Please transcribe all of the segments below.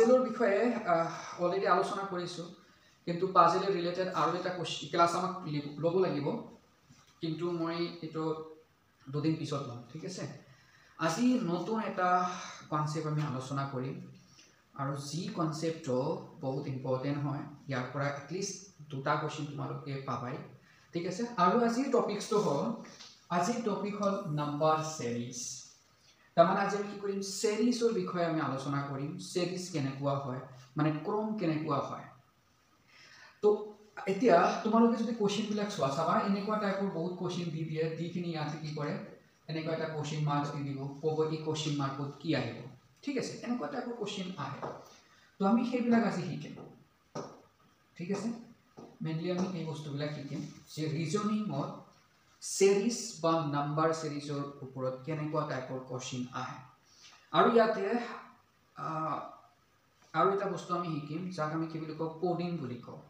পাজেলৰ বিষয়ে অলৰেডি আলোচনা কৰিছোঁ, কিন্তু পাজেলৰ ৰিলেটেড আৰু এটা ক্লাছ আমাক ল'ব লাগিব, কিন্তু মই এইটো দুদিন পিছত ল'ম, ঠিক আছে। আজি নতুন এটা কনচেপ্ট আমি আলোচনা কৰিম, আৰু যি কনচেপ্টটো বহুত ইম্পৰ্টেণ্ট হয়, ইয়াৰ পৰা এটলিষ্ট দুটা কুৱেশ্যন তোমালোকে পাবাই, ঠিক আছে। আৰু আজিৰ টপিকটো হ'ল, আজিৰ টপিক হ'ল নাম্বাৰ সিৰিজ। তাৰমানে আজি আমি কি কৰিম, সিৰিজৰ বিষয়ে আমি আলোচনা কৰিম। সিৰিজ কেনেকুৱা হয়, মানে ক্ৰম কেনেকুৱা হয়। তো এতিয়া তোমালোকে যদি কুৱেশ্যনবিলাক চোৱা, চাবা এনেকুৱা টাইপৰ বহুত কুৱেশ্যন দি দিয়ে, যিখিনি ইয়াতে কি কৰে, এনেকুৱা এটা কুৱেশ্যন মাৰ্কছ দি দিব, ক'ব এই কুৱেশ্যন মাৰ্কত কি আহিব, ঠিক আছে। এনেকুৱা টাইপৰ কুৱেশ্যন আহে, তো আমি সেইবিলাক আজি শিকিম, ঠিক আছে। মেইনলি আমি এই বস্তুবিলাক শিকিম যে ৰিজনিঙত সিৰিজ বা নাম্বাৰ সিৰিজৰ ওপৰত কেনেকুৱা টাইপৰ কুৱেশ্যন আহে। আৰু ইয়াতে আৰু এটা বস্তু আমি শিকিম, যাক আমি কি বুলি কওঁ, কোডিং বুলি কওঁ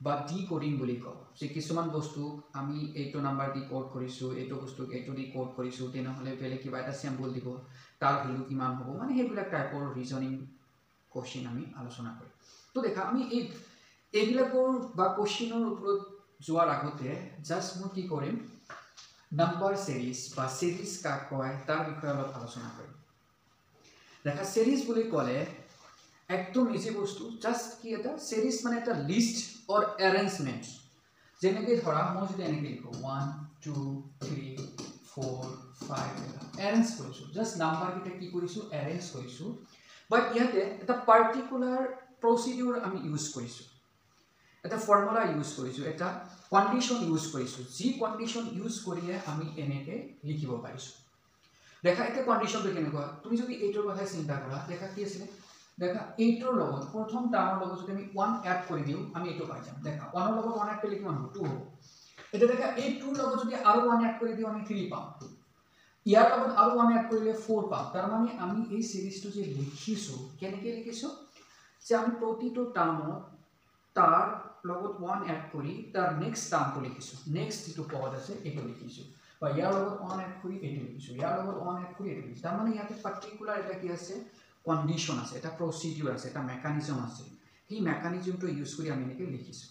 বা ডি কোডিং বুলি কওঁ, যে কিছুমান বস্তু আমি এইটো নাম্বাৰ দি কোড কৰিছোঁ, এইটো বস্তুক এইটো দি কোড কৰিছোঁ, তেনেহ'লে বেলেগ কিবা এটা চেম্বল দিব, তাৰ ভেলু কিমান হ'ব, মানে সেইবিলাক টাইপৰ ৰিজনিং কুৱেশ্যন আমি আলোচনা কৰিম। তো দেখা আমি এইবিলাকৰ বা কুৱেশ্যনৰ ওপৰত যোৱাৰ আগতে জাষ্ট মই কি কৰিম, নাম্বাৰ সিৰিজ বা সিৰিজ কাক কয় তাৰ বিষয়ে অলপ আলোচনা কৰিম। দেখা সিৰিজ বুলি ক'লে একদম ইজি বস্তু, জাষ্ট কি এটা সিৰিজ মানে এটা লিষ্ট অৰ এৰেঞ্জমেণ্ট। যেনেকৈ ধৰা মই যদি এনেকৈ লিখোঁ 1 2 3 4 5 এৰেঞ্জ কৰিছোঁ, জাষ্ট নাম্বাৰকেইটা কি কৰিছোঁ, এৰেঞ্জ কৰিছোঁ। বাট ইয়াতে এটা পাৰ্টিকুলাৰ প্ৰচিডিউৰ আমি ইউজ কৰিছোঁ, এটা ফৰ্মুলা ইউজ কৰিছোঁ, এটা কণ্ডিশ্যন ইউজ কৰিছোঁ, যি কণ্ডিশ্যন ইউজ কৰিয়ে আমি এনেকৈ লিখিব পাৰিছোঁ। দেখা এতিয়া কণ্ডিশ্যনটো কেনেকুৱা, তুমি যদি এইটোৰ কথা চিন্তা কৰা, দেখা কি আছিলে, দেখা এইটোৰ লগত প্ৰথম টাৰ্মৰ লগত যদি আমি 1 এড কৰি দিওঁ, আমি এইটো পাই যাম। দেখা 1ৰ লগত 1 এড কৰিলে কিমান হ'ব, 2 হ'ব। এতিয়া দেখা এই 2ৰ লগত যদি আৰু 1 এড কৰি দিওঁ, আমি 3 পাম। ইয়াৰ লগত আৰু 1 এড কৰিলে 4 পাম। তাৰমানে আমি এই সিৰিজটো যে লিখিছোঁ, কেনেকৈ লিখিছোঁ, যে আমি প্ৰতিটো টাৰ্মত তাৰ লগত 1 এড কৰি তাৰ নেক্সট টাৰ্মটো লিখিছোঁ, নেক্সট যিটো পদ আছে এইটো লিখিছোঁ, বা ইয়াৰ লগত 1 এড কৰি এইটো লিখিছোঁ, ইয়াৰ লগত 1 এড কৰি এইটো লিখিছোঁ। তাৰমানে ইয়াতে পাৰ্টিকুলাৰ এটা কি আছে, কণ্ডিশ্যন আছে, এটা প্ৰচিডিউৰ আছে, এটা মেকানিজম আছে, সেই মেকানিজমটো ইউজ কৰি আমি এনেকৈ লিখিছোঁ।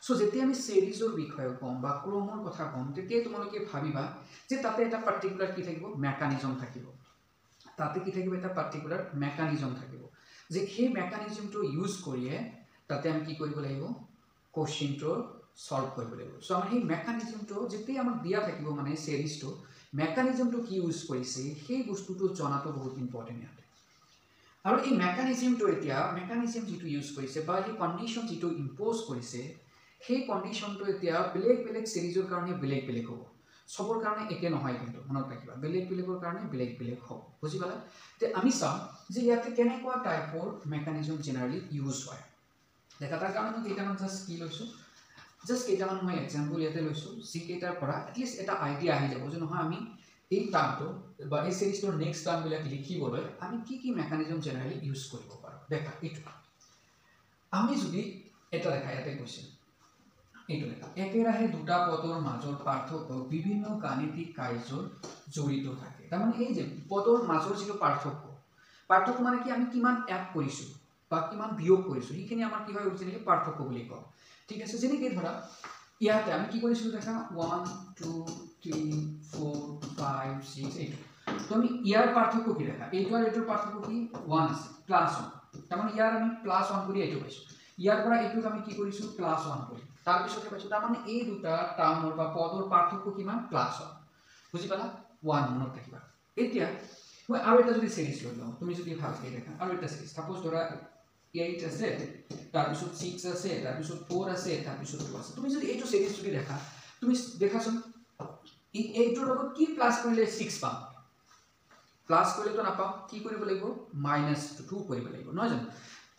চ' যেতিয়া আমি সিৰিজৰ বিষয়ে ক'ম বা ক্ৰমৰ কথা ক'ম, তেতিয়া তোমালোকে ভাবিবা যে তাতে এটা পাৰ্টিকুলাৰ কি থাকিব, মেকানিজম থাকিব, তাতে কি থাকিব, এটা পাৰ্টিকুলাৰ মেকানিজম থাকিব, যে সেই মেকানিজমটো ইউজ কৰিয়ে তাতে আমি কি কৰিব লাগিব, কুৱেশ্যনটো সলভ কৰিব লাগিব। চ' আমাৰ সেই মেকানিজমটো যেতিয়া আমাক দিয়া থাকিব, মানে সিৰিজটো মেকানিজমটো কি ইউজ কৰিছে, সেই বস্তুটো জনাটো বহুত ইম্পৰ্টেণ্ট ইয়াতে। আৰু এই মেকানিজমটো এতিয়া মেকানিজম যিটো ইউজ কৰিছে বা সেই কণ্ডিশ্যন যিটো ইম্প'জ কৰিছে, সেই কণ্ডিশ্যনটো এতিয়া বেলেগ বেলেগ সিৰিজৰ কাৰণে বেলেগ বেলেগ হ'ব, চবৰ কাৰণে একে নহয়, কিন্তু মনত ৰাখিবা বেলেগ বেলেগৰ কাৰণে বেলেগ বেলেগ হ'ব, বুজি পালা। এতিয়া আমি চাম যে ইয়াতে কেনেকুৱা টাইপৰ মেকানিজম জেনেৰেলি ইউজ হয়। দেখা তাৰ কাৰণে মই কেইটামান জাষ্ট কি লৈছোঁ, জাষ্ট কেইটামান মই এক্সাম্পল ইয়াতে লৈছোঁ, যিকেইটাৰ পৰা এটলিষ্ট এটা আইডিয়া আহি যাব যে নহয় আমি এই টাৰ্মটো বা এই সিৰিজটোৰ নেক্সট টাৰ্মবিলাক লিখিবলৈ আমি কি কি মেকানিজম জেনেৰেলি ইউজ কৰিব পাৰোঁ। দেখা এইটো আমি যদি এটা দেখা ইয়াতে কৈছে, এইটো দেখা একেৰাহে দুটা পদৰ মাজৰ পাৰ্থক্য বিভিন্ন গাণিতিক কাৰ্যৰ জড়িত থাকে। তাৰমানে এই যে পদৰ মাজৰ যিটো পাৰ্থক্য মানে কি, আমি কিমান এড কৰিছোঁ বা কিমান বিয়োগ কৰিছোঁ, সেইখিনি আমাৰ কি হয়, যেনেকৈ পাৰ্থক্য বুলি কওঁ, ঠিক আছে। যেনেকৈ ধৰা ইয়াতে আমি কি কৰিছিলোঁ, দেখা 1 2 3 4 5 6 এইটো, তো আমি ইয়াৰ পাৰ্থক্য কি দেখা, এইটো আৰু এইটোৰ পাৰ্থক্য কি, 1 আছে, +1। তাৰমানে ইয়াৰ আমি +1 কৰি এইটো পাইছোঁ, ইয়াৰ পৰা এইটোক আমি কি কৰিছোঁ, +1 কৰি তাৰপিছতে পাইছোঁ। তাৰমানে এই দুটা টাৰ্মৰ বা পদৰ পাৰ্থক্য কিমান, +1, বুজি পালা, 1 মনত ৰাখিবা। এতিয়া মই আৰু এটা যদি সিৰিজ লৈ লওঁ, তুমি যদি ভালকৈ দেখা আৰু এটা সিৰিজ, সাপোজ ধৰা 8 আছে, তাৰপিছত 6 আছে, তাৰপিছত 4 আছে, তাৰপিছত 2 আছে। তুমি যদি এইটো সিৰিজ যদি দেখা, তুমি দেখাচোন এইটোৰ লগত কি প্লাছ কৰিলে 6 পাম, প্লাছ কৰিলেতো নাপাওঁ, কি কৰিব লাগিব, -2 কৰিব লাগিব, নহয় জানো।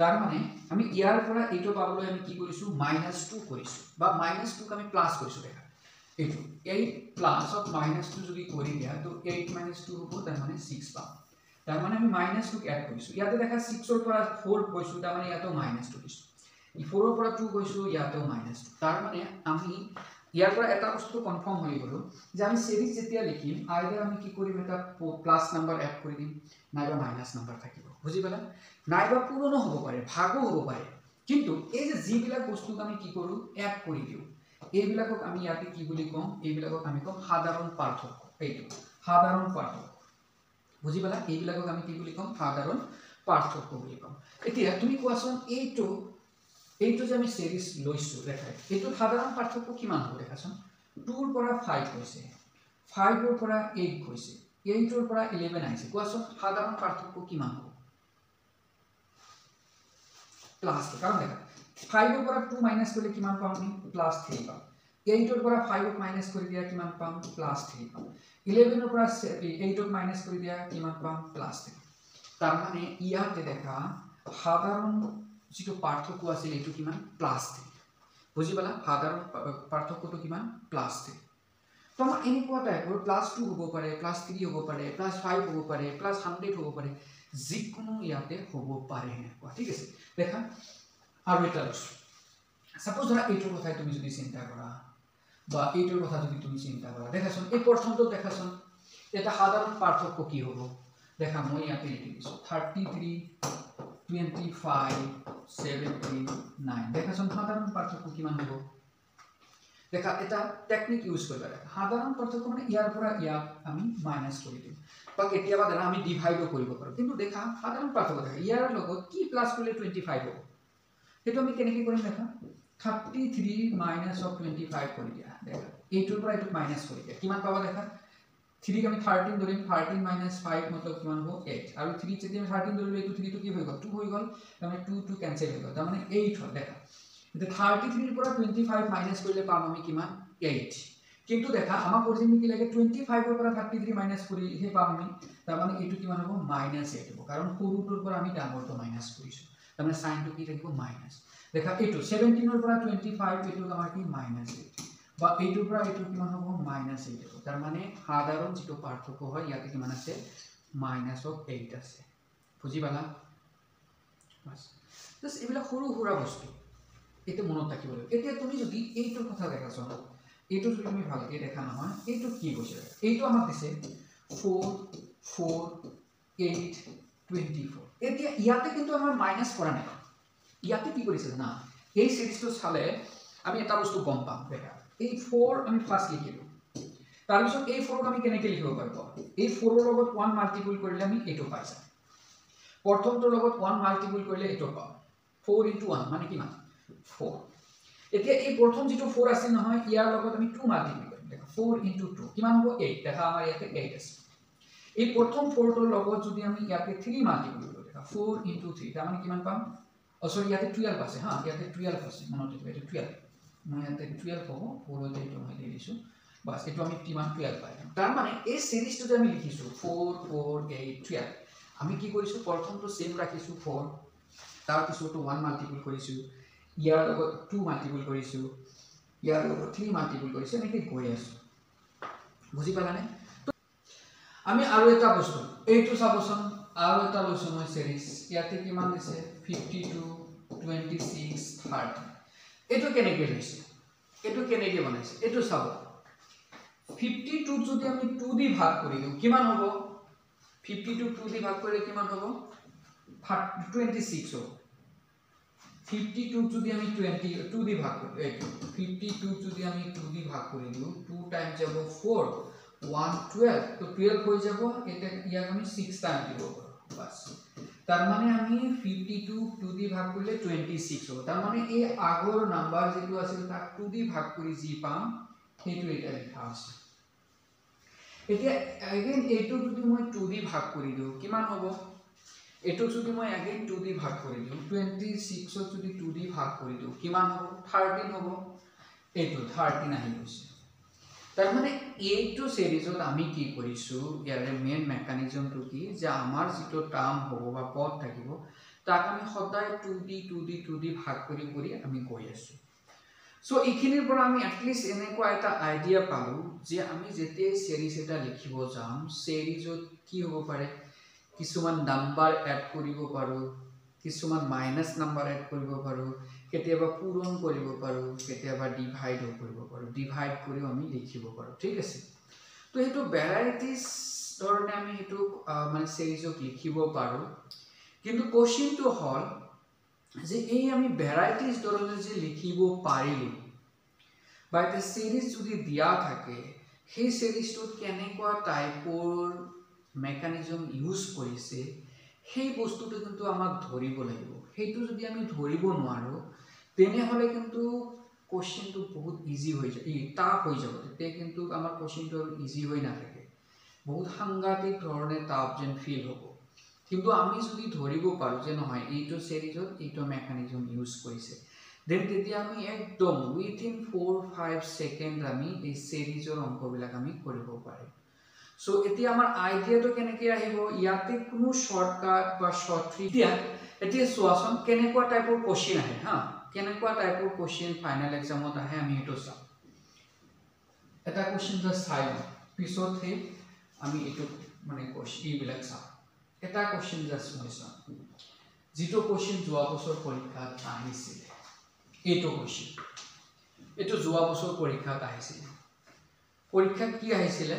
তাৰমানে আমি ইয়াৰ পৰা এইটো পাবলৈ আমি কি কৰিছোঁ, -2 কৰিছোঁ, বা -2ক আমি প্লাছ কৰিছোঁ। দেখা এইটো 8 প্লাছত -2 যদি কৰি দিয়া, তো 8 - 2 হ'ব, তাৰমানে 6 পাম। তাৰমানে আমি -2ক এড কৰিছোঁ। ইয়াতে দেখা 6ৰ পৰা 4 গৈছোঁ, তাৰমানে ইয়াতেও -2 দিছোঁ, 4ৰ পৰা 2 গৈছোঁ, ইয়াতেও -2। তাৰমানে আমি ইয়াৰ পৰা এটা বস্তু কনফাৰ্ম হৈ গ'ল যে আমি সিৰিজ যেতিয়া লিখিম আইদাৰ আমি কি কৰিম এটা প্লাস নাম্বাৰ এড কৰি দিম নাইবা মাইনাস নাম্বাৰ থাকিব বুজি পালা নাইবা পূৰণো হ'ব পাৰে ভাগো হ'ব পাৰে কিন্তু এই যে যিবিলাক বস্তুক আমি কি কৰো এড কৰি দিও এইবিলাকক আমি ইয়াতে কি বুলি কম এইবিলাকক আমি কম সাধাৰণ পাৰ্থক্য এইটো সাধাৰণ পাৰ্থক্য বুজি পালা এইবিলাকক আমি কি বুলি কম সাধাৰণ পাৰ্থক্য বুলি কম এতিয়া তুমি কোৱাচোন এইটো যে আমি সিৰিজ লৈছো দেখাই এইটো সাধাৰণ পাৰ্থক্য কিমান হ'ব দেখাচোন 2 ৰ পৰা 5 হৈছে 5 ৰ পৰা 8 হৈছে 8 ৰ পৰা 11 আহিছে কোৱাচোন সাধাৰণ পাৰ্থক্য কিমান হ'ব প্লাস কাৰণ দেখা 5 ৰ পৰা 2 মাইনাস কৰিলে কিমান পাম আমি প্লাস 3 পাম 8 ৰ পৰা 5 ক মাইনাস কৰি দিয়া কিমান পাম প্লাস 3 পাম 11 ৰ পৰা 8 ক মাইনাস কৰি দিয়া কিমান পাম প্লাস 3 তাৰ মানে ইয়াতে দেখা সাধাৰণ যিটো পাৰ্থক্য আছিল এটো কিমান প্লাস 3 বুজি পালা সাধাৰণ পাৰ্থক্যটো কিমান প্লাস 3 তো আমাৰ এনেকুৱা টাইপৰ প্লাস 2 হ'ব পাৰে প্লাস 3 হ'ব পাৰে প্লাস 5 হ'ব পাৰে প্লাস 100 হ'ব পাৰে যিকোনো ইয়াতে হ'ব পাৰে এনেকুৱা ঠিক আছে দেখা আৰু এটা সাপোজ ধৰা এইটোৰ কথা তুমি যদি চিন্তা কৰা বা এইটোৰ কথা যদি তুমি চিন্তা কৰা দেখাচোন এই প্ৰথমটো দেখাচোন এটা সাধাৰণ পাৰ্থক্য কি হ'ব দেখা মই ইয়াতে লিখি দিছো 33 25 79 দেখাচোন সাধাৰণ পাৰ্থক্য কিমান হ'ব দেখা এটা টেকনিক ইউজ কৰিবা সাধাৰণ পাৰ্থক্য মানে ইয়াৰ পৰা ইয়াক আমি মাইনাস কৰি দিম বা কেতিয়াবা ধৰা আমি ডিভাইডও কৰিব পাৰো কিন্তু দেখা সাধাৰণ পাৰ্থক্য দেখা ইয়াৰ লগত কি প্লাস কৰিলে 25 হ'ব সেইটো আমি কেনেকৈ কৰিম দেখা 33 minus of 25 কৰি দিয়া দেখা এইটোৰ পৰা এইটো মাইনাস কৰি দিয়া কিমান পাবা দেখা 3 ক আমি 13 ধৰিম 13 minus 5 मतलब কিমান হ'ব 8 আৰু 3 যদি আমি 13 ধৰিলে এইটো 3 টো কি হৈ গ'ল 2 হৈ গ'ল মানে 2 2 ক্যান্সেল হৈ গ'ল তাৰ মানে 8 হ'ল দেখা এটা 33 ৰ পৰা 25 মাইনাস কৰিলে পাম আমি কিমান 8 কিন্তু দেখা আমাক অৰিজিনালি কি লাগে 25 ৰ পৰা 33 মাইনাস কৰি হে পাম আমি তাৰ মানে এইটো কিমান হ'ব -8 হ'ব কাৰণ সৰুটোৰ পৰা আমি ডাঙৰটো মাইনাস কৰিছো তাৰ মানে সাইনটো কি থাকিব মাইনাস দেখা এইটো 17 ৰ পৰা 25 এইটো আমাৰ কি -8 বা এইটোৰ পৰা এইটো কিমান হ'ব -8 হ'ব তাৰ মানে সাধাৰণ যেটো পাৰ্থক্য হয় ইয়াতে কিমান আছে -8 আছে বুজি পালা বাস জাস্ট এবিলা সৰু সৰু বস্তু এতে মনত ৰাখিব লাগিব এতিয়া তুমি যদি এইটোৰ কথা দেখাছ এইটো যদি তুমি ভালকে দেখা নহয় এইটো কি কৈছে এইটো আমাক দিছে 4 4 8 24 এতিয়া ইয়াতে কিন্তু আমাৰ মাইনাস কৰা নাই ইয়াতে কি কৰিছে না এই সিরিজটো চালে আমি এটা বস্তু গম পাম দেখা এই 4 আমি ফার্স্ট লিখিলো তাৰ পিছত এই 4 ক আমি কেনেকৈ লিখিব পাৰিব এই 4 ৰ লগত 1 মাল্টিপল কৰিলে আমি এটো পাই যাম প্ৰথমটোৰ লগত 1 মাল্টিপল কৰিলে এটো পাম 4 * 1 মানে কিমান 4 এতিয়া এই প্ৰথম যেটো 4 আছে নহয় ইয়াৰ লগত আমি 2 মাল্টিপল কৰিম দেখা 4 * 2 কিমান হ'ব 8 দেখা আমাৰ ইয়াতে 8 আছে এই প্ৰথম 4 ৰ লগত যদি আমি ইয়াতে 3 মাল্টিপল কৰো দেখা 4 * 3 তাৰ মানে কিমান পাম সৰি ইয়াতে 12 আছে হ্যাঁ ইয়াতে 12 আছে মনত ৰাখিবা এটা 12 মই ইয়াতে 12 হ'ব পুরোতে এটা মই দি দিছো বাস এটো আমি কিমান 12 পাই তাৰ মানে এই সিৰিজটো যে আমি লিখিছো 4 4 8 12 আমি কি কৰিছো প্ৰথমটো সেম ৰাখিছো 4 তাৰ পিছতো 1 মাল্টিপল কৰিছো ইয়াৰ লগত 2 মাল্টিপল কৰিছো ইয়াৰ লগত 3 মাল্টিপল কৰিছো এনেকৈ গৈ আছো বুজি পালানে আমি আৰু এটা বস্তু এইটো চাবচোন আৰু এটা লৈছো মই সিরিজ ইয়াতে কিমান দিছে 52 26 30 এটো কেনেকৈ লৈছে এটো কেনেকৈ বনাইছে এটো চাব 52 যদি আমি 2 দি ভাগ কৰি দিও কিমান হ'ব 52 2 দি ভাগ কৰিলে কিমান হ'ব 26 হ'ব 52 যদি আমি 2 দি ভাগ করি 52 যদি আমি 2 দি ভাগ কৰি দিও 2 টাইমস যাব 4 1 12 তো 12 হৈ যাব এটা ইয়াক আমি 6 টাইম দিব বাস তার মানে আমি 52 2 দি ভাগ কৰিলে 26 হ'ব তাৰ মানে এই আগৰ নাম্বাৰ যেটো আছিল তাক 2 দি ভাগ কৰি যি পাম হেতু এটা লিখা আছে এতিয়া अगेन এটো যদি মই 2 দি ভাগ কৰি দিও কিমান হ'ব এটো যদি মই अगेन 2 দি ভাগ কৰি দিও 26 ক যদি 2 দি ভাগ কৰি দিও কিমান হ'ব 13 হ'ব এটো 13 আহি গৈছে তার মানে এইটো সিরিজত আমি কি কৰিছো ইয়াৰে মেইন মেকানিজমটো কি যে আমাৰ যেটো টার্ম হ'ব বা পদ থাকিব তাক আমি সদায় 2 দি ভাগ কৰি কৰি আমি গৈ আছো সো এইখিনিৰ পৰা আমি এটলিস্ট এনেকুৱা এটা আইডিয়া পালো যে আমি যেতে সিৰিজ এটা লিখিব যাম সিৰিজত কি হ'ব পাৰে কিছুমান নাম্বাৰ এড কৰিব পাৰো কিছুমান মাইনাস নাম্বাৰ এড কৰিব পাৰো কেতিয়াবা পূৰণ কৰিব পাৰোঁ, কেতিয়াবা ডিভাইডো কৰিব পাৰোঁ, ডিভাইড কৰিও আমি লিখিব পাৰোঁ, ঠিক আছে। তো সেইটো ভেৰাইটিজ ধৰণে আমি সেইটো মানে চিৰিজক লিখিব পাৰোঁ। কিন্তু কোৱেশ্চনটো হ'ল যে এই আমি ভেৰাইটিজ ধৰণে যে লিখিব পাৰিলোঁ বা এটা চিৰিজ যদি দিয়া থাকে, সেই চিৰিজটোত কেনেকুৱা টাইপৰ মেকানিজম ইউজ কৰিছে সেই বস্তুটো কিন্তু আমাক ধৰিব লাগিব। সেইটো যদি আমি ধৰিব নোৱাৰোঁ তেনেহ'লে কিন্তু কোৱেশ্চনটো বহুত ইজি হৈ যায়, টাফ হৈ যাব। তেতিয়া কিন্তু আমাৰ কোৱেশ্চনটো ইজি হৈ নাথাকে, বহুত সাংঘাতিক ধৰণে টাফ যেন ফিল হ'ব। কিন্তু আমি যদি ধৰিব পাৰোঁ যে নহয় এইটো চিৰিজত এইটো মেকানিজম ইউজ কৰিছে, দেন তেতিয়া আমি একদম উইথিন 4-5 ছেকেণ্ড আমি এই চিৰিজৰ অংকবিলাক আমি কৰিব পাৰিম। সো এতিয়া আমাৰ আইডিয়াটো কেনেকৈ আহিব, ইয়াতে কোনো শৰ্টকাট বা শৰ্ট ট্ৰিক এতিয়া চোৱাচোন কেনেকুৱা টাইপৰ কোৱেশ্চন আহে হা, কেনেকুৱা টাইপৰ কোৱেশ্চন ফাইনেল এক্সামত আহে আমি এইটো চাম। এটা কোৱেশ্চন জাষ্ট চাই লওঁ, পিছত সেই আমি এইটো মানে এইবিলাক চাম। এটা কোৱেশ্চন জাষ্ট মই চাম, যিটো কোৱেশ্চন যোৱা বছৰ পৰীক্ষাত আহিছিলে। এইটো কোৱেশ্চন, এইটো যোৱা বছৰ পৰীক্ষাত আহিছিলে। পৰীক্ষাত কি আহিছিলে,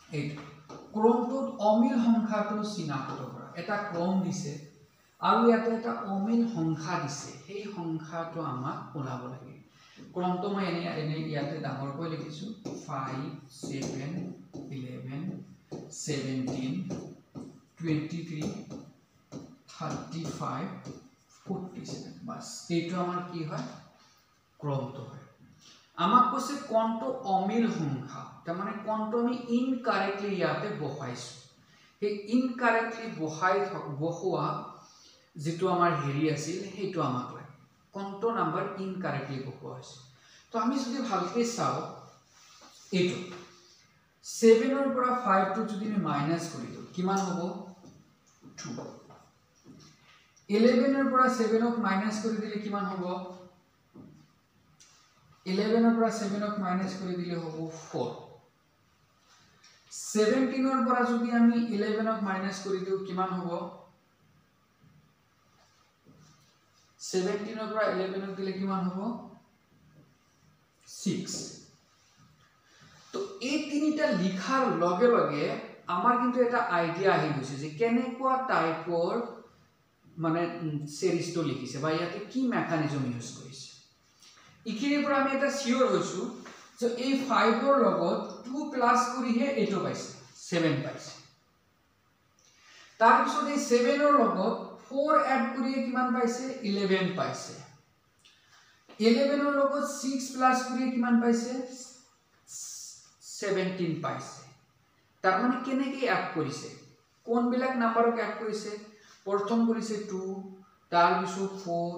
এইটো ক্ৰমটোত অমিল সংখ্যাটো চিনাক্ত কৰা। এটা ক্ৰম দিছে আৰু ইয়াতে এটা অমিল সংখ্যা দিছে, সেই সংখ্যাটো আমাক ওলাব লাগে। ক্ৰমটো মই এনে ইয়াতে ডাঙৰকৈ লিখিছোঁ 5, 7, 11, 17, 23, 35, 47। বাস এইটো আমাৰ কি হয়, ক্ৰমটো হয়। আমাক কৈছে কোনটো অমিল সংখ্যা, তাৰমানে কোনটো আমি ইনকাৰেক্টলি ইয়াতে বহাইছোঁ। সেই ইনকাৰেক্টলি বহোৱা যিটো আমাৰ হেৰি আছিল সেইটো আমাক লাগে, কোনটো নাম্বাৰ ইনকাৰেক্টলি বহোৱা হৈছে। তো আমি যদি ভালকৈ চাওঁ, এইটো 7ৰ পৰা 5টো যদি আমি মাইনাছ কৰি দিওঁ কিমান হ'ব, 2। 11ৰ পৰা 7ক মাইনাছ কৰি দিলে কিমান হ'ব, 11ৰ পৰা 7ক মাইনাছ কৰি দিলে হ'ব 4। 17ৰ পৰা যদি আমি 11ক মাইনাছ কৰি দিওঁ কিমান হ'ব, 17ৰ পৰা 11ক দিলে কিমান হ'ব, 6। তো এই তিনিটা লিখাৰ লগে লগে আমাৰ কিন্তু এটা আইডিয়া আহি গৈছে যে কেনেকুৱা টাইপৰ মানে চিৰিজটো লিখিছে বা ইয়াতে কি মেকানিজম ইউজ কৰিছে। এইখিনিৰ পৰা আমি এটা চিয়ৰ হৈছোঁ যে এই 5ৰ লগত 2 প্লাছ কৰিহে এইটো পাইছে, 7 পাইছে। তাৰপিছত এই 7ৰ লগত 4 এড কৰিহে কিমান পাইছে, 11 পাইছে। 11ৰ লগত 6 প্লাছ কৰিহে কিমান পাইছে, 17 পাইছে। তাৰমানে কেনেকৈ এড কৰিছে, কোনবিলাক নাম্বাৰক এড কৰিছে, প্ৰথম কৰিছে 2, তাৰপিছত 4,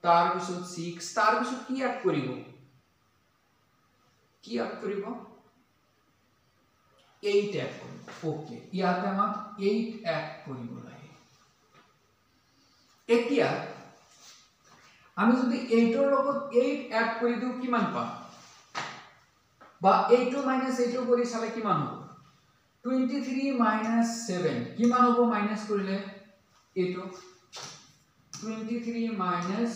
তাৰপিছত 6, তাৰপিছত কি এড কৰিব, কি এড কৰিব, 8 এড কৰিব। ওকে, ইয়াতে আমাক 8 এড কৰিব লাগে। এতিয়া আমি যদি 8ৰ লগত 8 এড কৰি দিওঁ কিমান পাম, বা 8 মাইনাছ 8 কৰি চালে কিমান হ'ব, 23 মাইনাছ 7 কিমান হ'ব, মাইনাছ কৰিলে এইটো 23 মাইনাছ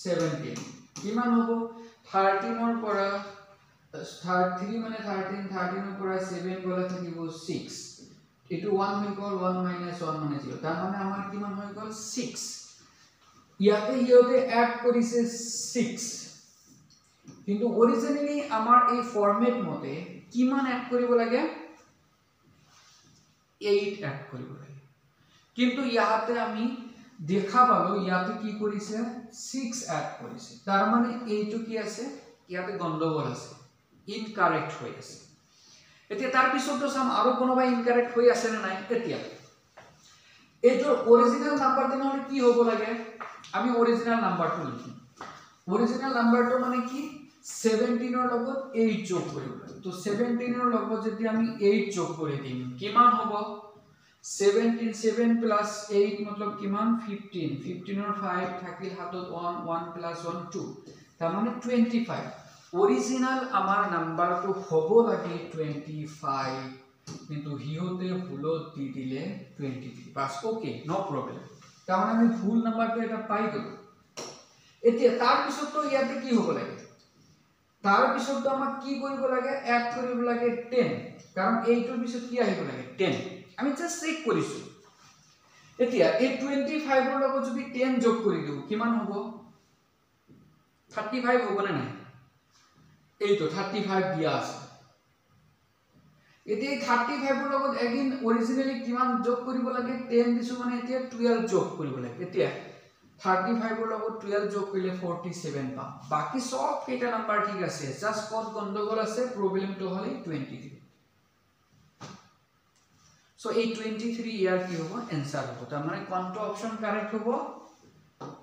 17 কিমান হ'ব, 13ৰ পৰা 3 মানে 13ৰ পৰা 7 গ'লে থাকিব 6, এইটো 1 হৈ গ'ল, 1 মাইনাছ 1 মানে 0, তাৰ মানে আমাৰ কিমান হৈ গ'ল 6। ইয়াতে ইহঁতে এড কৰিছে 6, কিন্তু অৰিজিনেলি আমাৰ এই ফৰ্মেট মতে কিমান এড কৰিব লাগে, 8 এড কৰিব লাগে। কিন্তু ইয়াতে আমি দেখা পালো ইয়াতে কি কৰিছে, 6 এড কৰিছে। তাৰ মানে এইটো কি আছে, ইয়াতে গণ্ডগোল আছে, ইনকাৰেক্ট হৈ আছে। এতিয়া তাৰ পিছতো চাম আৰু কোনোবা ইনকাৰেক্ট হৈ আছে নে নাই। এতিয়া এইটো অৰিজিনেল নাম্বাৰ তেনেহ'লে কি হ'ব লাগে, আমি অৰিজিনেল নাম্বাৰটো লিখিম। অৰিজিনেল নাম্বাৰটো মানে কি, 17ৰ লগত 8 যোগ কৰিব লাগে। তো 17ৰ লগত যেতিয়া আমি 8 যোগ কৰি দিম কিমান হ'ব, 7 প্লাছ 8 মতলব কিমান, 15। 15ৰ 5 থাকিল হাতত 1, 1 প্লাছ 1 2, তাৰমানে 25। অৰিজিনেল আমাৰ নাম্বাৰটো হ'ব লাগে 25, কিন্তু সিহঁতে ভুলত দি দিলে 23। বাছ ওকে, ন' প্ৰব্লেম। তাৰমানে আমি ভুল নাম্বাৰটো এটা পাই গ'লো। এতিয়া তাৰ পিছতো ইয়াতে কি হ'ব লাগে তাৰ পিছতো আমাক কি কৰিব লাগে এড কৰিব লাগে 10 কাৰণ এইটোৰ পিছত কি আহিব লাগে 10 আমি জাস্ট চেক কৰিছো এতিয়া এই 25 ৰ লগত যদি 10 যোগ কৰি দিও কিমান হ'ব 35 হ'ব না নাই এইটো 35 দিয়া আছে এতিয়া 35 ৰ লগত এগেইন অৰিজিনালি কিমান যোগ কৰিব লাগে 10 দিছো মানে এতিয়া 12 যোগ কৰিব লাগে এতিয়া 35 ৰ লগত 12 যোগ কৰিলে 47 পাম বাকি সব কেইটা নাম্বার ঠিক আছে জাস্ট কত গন্ডগোল আছে প্রবলেমটো হলে 23 সো এই 23 ইয়ার কি হবে आंसर হবে তার মানে কোনটো অপশন কারেক্ট হবে